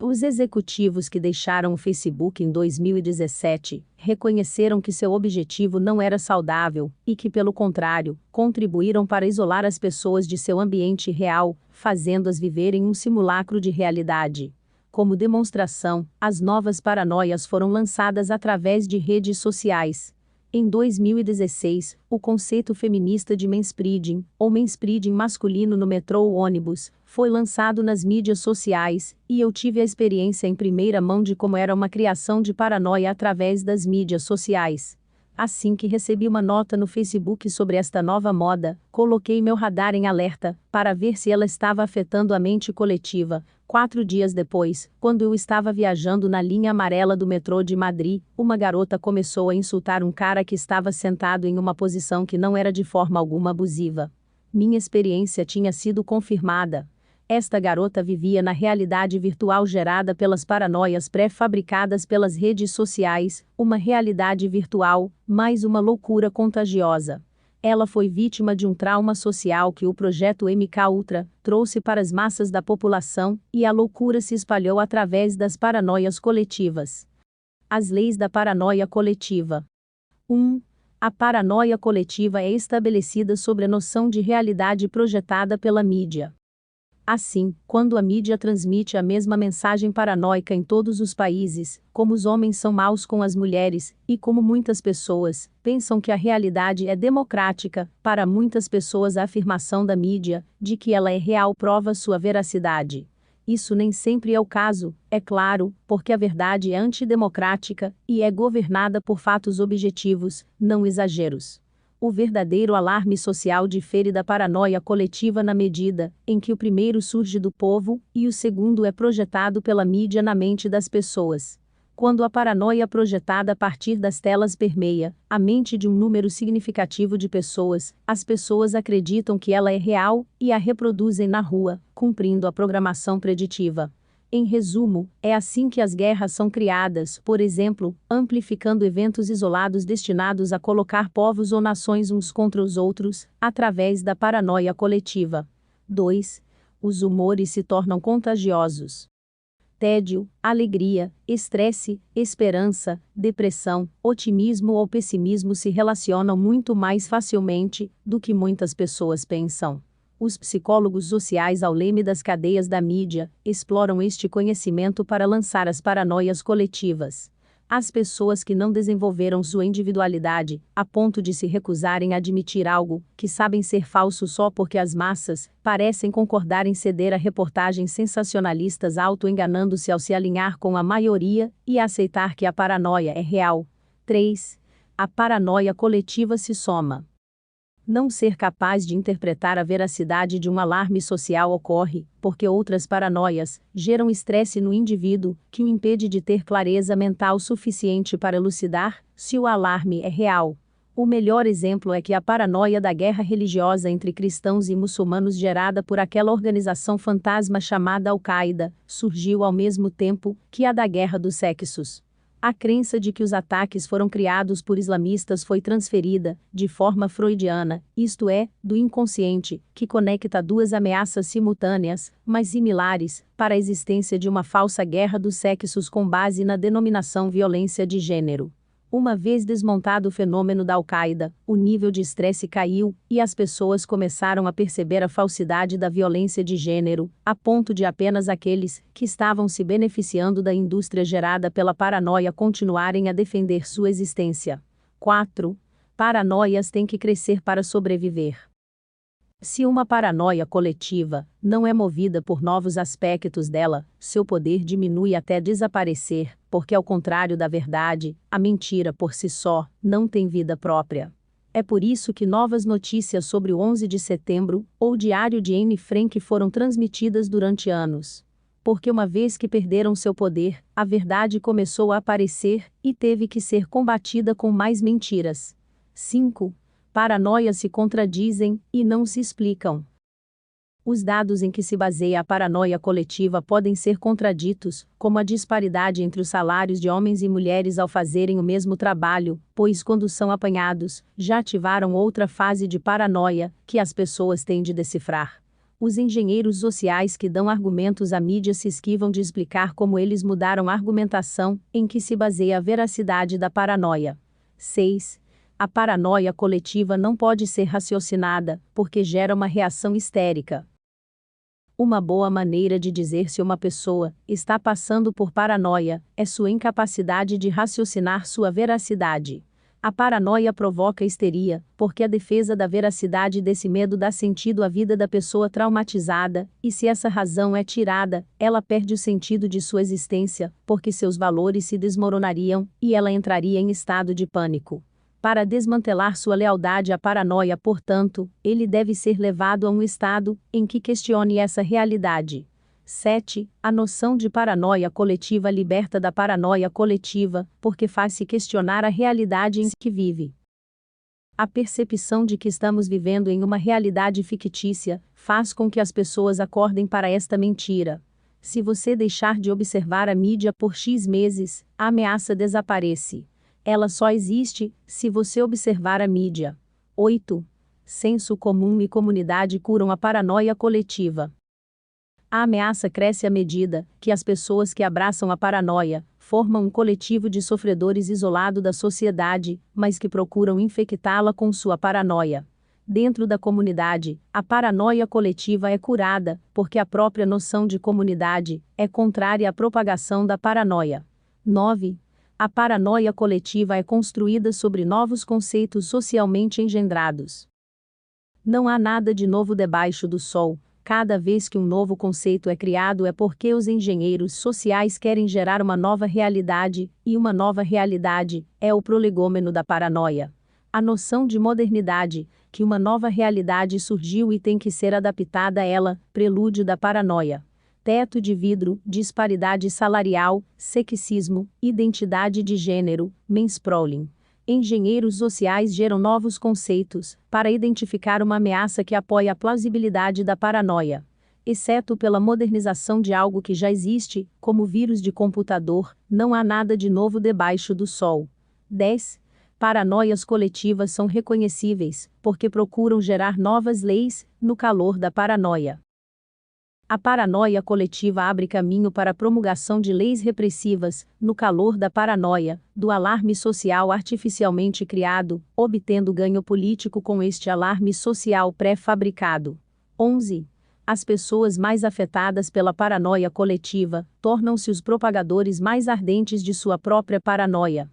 Os executivos que deixaram o Facebook em 2017 reconheceram que seu objetivo não era saudável e que, pelo contrário, contribuíram para isolar as pessoas de seu ambiente real, fazendo-as viverem um simulacro de realidade. Como demonstração, as novas paranoias foram lançadas através de redes sociais. Em 2016, o conceito feminista de manspreading, ou manspreading masculino no metrô ou ônibus, foi lançado nas mídias sociais, e eu tive a experiência em primeira mão de como era uma criação de paranoia através das mídias sociais. Assim que recebi uma nota no Facebook sobre esta nova moda, coloquei meu radar em alerta, para ver se ela estava afetando a mente coletiva. 4 dias depois, quando eu estava viajando na linha amarela do metrô de Madrid, uma garota começou a insultar um cara que estava sentado em uma posição que não era de forma alguma abusiva. Minha experiência tinha sido confirmada. Esta garota vivia na realidade virtual gerada pelas paranoias pré-fabricadas pelas redes sociais, uma realidade virtual, mais uma loucura contagiosa. Ela foi vítima de um trauma social que o projeto MK Ultra trouxe para as massas da população, e a loucura se espalhou através das paranoias coletivas. As leis da paranoia coletiva. 1. A paranoia coletiva é estabelecida sobre a noção de realidade projetada pela mídia. Assim, quando a mídia transmite a mesma mensagem paranoica em todos os países, como os homens são maus com as mulheres, e como muitas pessoas pensam que a realidade é democrática, para muitas pessoas a afirmação da mídia, de que ela é real prova sua veracidade. Isso nem sempre é o caso, é claro, porque a verdade é antidemocrática e é governada por fatos objetivos, não exageros. O verdadeiro alarme social difere da paranoia coletiva na medida em que o primeiro surge do povo e o segundo é projetado pela mídia na mente das pessoas. Quando a paranoia projetada a partir das telas permeia a mente de um número significativo de pessoas, as pessoas acreditam que ela é real e a reproduzem na rua, cumprindo a programação preditiva. Em resumo, é assim que as guerras são criadas, por exemplo, amplificando eventos isolados destinados a colocar povos ou nações uns contra os outros, através da paranoia coletiva. 2. Os humores se tornam contagiosos. Tédio, alegria, estresse, esperança, depressão, otimismo ou pessimismo se relacionam muito mais facilmente do que muitas pessoas pensam. Os psicólogos sociais, ao leme das cadeias da mídia, exploram este conhecimento para lançar as paranoias coletivas. As pessoas que não desenvolveram sua individualidade, a ponto de se recusarem a admitir algo que sabem ser falso só porque as massas parecem concordar em ceder a reportagens sensacionalistas, auto-enganando-se ao se alinhar com a maioria e aceitar que a paranoia é real. 3. A paranoia coletiva se soma. Não ser capaz de interpretar a veracidade de um alarme social ocorre porque outras paranoias geram estresse no indivíduo, que o impede de ter clareza mental suficiente para elucidar se o alarme é real. O melhor exemplo é que a paranoia da guerra religiosa entre cristãos e muçulmanos gerada por aquela organização fantasma chamada Al-Qaeda surgiu ao mesmo tempo que a da guerra dos sexos. A crença de que os ataques foram criados por islamistas foi transferida, de forma freudiana, isto é, do inconsciente, que conecta duas ameaças simultâneas, mas similares, para a existência de uma falsa guerra dos sexos com base na denominação violência de gênero. Uma vez desmontado o fenômeno da Al-Qaeda, o nível de estresse caiu, e as pessoas começaram a perceber a falsidade da violência de gênero, a ponto de apenas aqueles que estavam se beneficiando da indústria gerada pela paranoia continuarem a defender sua existência. 4. Paranoias têm que crescer para sobreviver. Se uma paranoia coletiva não é movida por novos aspectos dela, seu poder diminui até desaparecer, porque ao contrário da verdade, a mentira por si só não tem vida própria. É por isso que novas notícias sobre o 11 de setembro, ou o Diário de Anne Frank foram transmitidas durante anos. Porque uma vez que perderam seu poder, a verdade começou a aparecer, e teve que ser combatida com mais mentiras. 5. Paranoias se contradizem e não se explicam. Os dados em que se baseia a paranoia coletiva podem ser contraditos, como a disparidade entre os salários de homens e mulheres ao fazerem o mesmo trabalho, pois quando são apanhados, já ativaram outra fase de paranoia, que as pessoas têm de decifrar. Os engenheiros sociais que dão argumentos à mídia se esquivam de explicar como eles mudaram a argumentação em que se baseia a veracidade da paranoia. 6. A paranoia coletiva não pode ser raciocinada, porque gera uma reação histérica. Uma boa maneira de dizer se uma pessoa está passando por paranoia é sua incapacidade de raciocinar sua veracidade. A paranoia provoca histeria, porque a defesa da veracidade desse medo dá sentido à vida da pessoa traumatizada, e se essa razão é tirada, ela perde o sentido de sua existência, porque seus valores se desmoronariam, e ela entraria em estado de pânico. Para desmantelar sua lealdade à paranoia, portanto, ele deve ser levado a um estado em que questione essa realidade. 7. A noção de paranoia coletiva liberta da paranoia coletiva, porque faz-se questionar a realidade em que vive. A percepção de que estamos vivendo em uma realidade fictícia faz com que as pessoas acordem para esta mentira. Se você deixar de observar a mídia por X meses, a ameaça desaparece. Ela só existe se você observar a mídia. 8. Senso comum e comunidade curam a paranoia coletiva. A ameaça cresce à medida que as pessoas que abraçam a paranoia formam um coletivo de sofredores isolado da sociedade, mas que procuram infectá-la com sua paranoia. Dentro da comunidade, a paranoia coletiva é curada, porque a própria noção de comunidade é contrária à propagação da paranoia. 9. A paranoia coletiva é construída sobre novos conceitos socialmente engendrados. Não há nada de novo debaixo do sol, Cada vez que um novo conceito é criado é porque os engenheiros sociais querem gerar uma nova realidade, e uma nova realidade é o prolegômeno da paranoia. A noção de modernidade, que uma nova realidade surgiu e tem que ser adaptada a ela, prelúdio da paranoia. Teto de vidro, disparidade salarial, sexismo, identidade de gênero, mansplaining. Engenheiros sociais geram novos conceitos, para identificar uma ameaça que apoia a plausibilidade da paranoia. Exceto pela modernização de algo que já existe, como vírus de computador, não há nada de novo debaixo do sol. 10. Paranoias coletivas são reconhecíveis, porque procuram gerar novas leis, no calor da paranoia. A paranoia coletiva abre caminho para a promulgação de leis repressivas, no calor da paranoia, do alarme social artificialmente criado, obtendo ganho político com este alarme social pré-fabricado. 11. As pessoas mais afetadas pela paranoia coletiva tornam-se os propagadores mais ardentes de sua própria paranoia.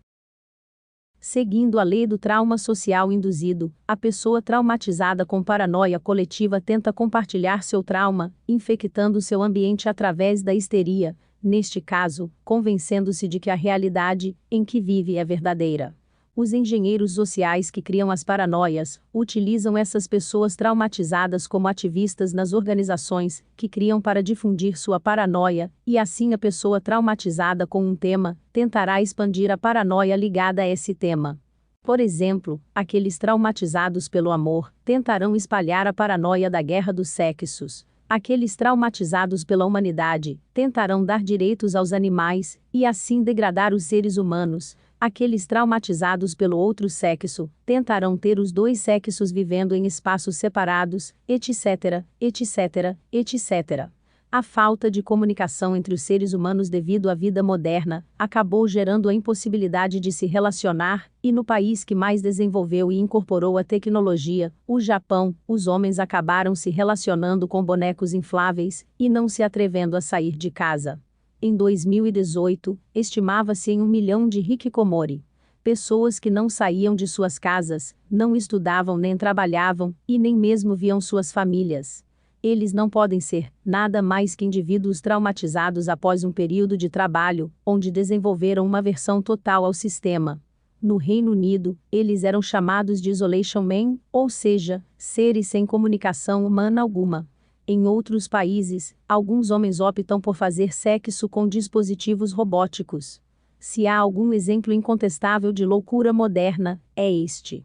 Seguindo a lei do trauma social induzido, a pessoa traumatizada com paranoia coletiva tenta compartilhar seu trauma, infectando seu ambiente através da histeria, neste caso, convencendo-se de que a realidade em que vive é verdadeira. Os engenheiros sociais que criam as paranoias utilizam essas pessoas traumatizadas como ativistas nas organizações que criam para difundir sua paranoia, e assim a pessoa traumatizada com um tema tentará expandir a paranoia ligada a esse tema. Por exemplo, aqueles traumatizados pelo amor tentarão espalhar a paranoia da guerra dos sexos. Aqueles traumatizados pela humanidade tentarão dar direitos aos animais e assim degradar os seres humanos. Aqueles traumatizados pelo outro sexo tentarão ter os dois sexos vivendo em espaços separados, etc, etc, etc. A falta de comunicação entre os seres humanos devido à vida moderna acabou gerando a impossibilidade de se relacionar, e no país que mais desenvolveu e incorporou a tecnologia, o Japão, os homens acabaram se relacionando com bonecos infláveis e não se atrevendo a sair de casa. Em 2018, estimava-se em 1 milhão de hikikomori. Pessoas que não saíam de suas casas, não estudavam nem trabalhavam, e nem mesmo viam suas famílias. Eles não podem ser nada mais que indivíduos traumatizados após um período de trabalho, onde desenvolveram uma aversão total ao sistema. No Reino Unido, eles eram chamados de isolation men, ou seja, seres sem comunicação humana alguma. Em outros países, alguns homens optam por fazer sexo com dispositivos robóticos. Se há algum exemplo incontestável de loucura moderna, é este.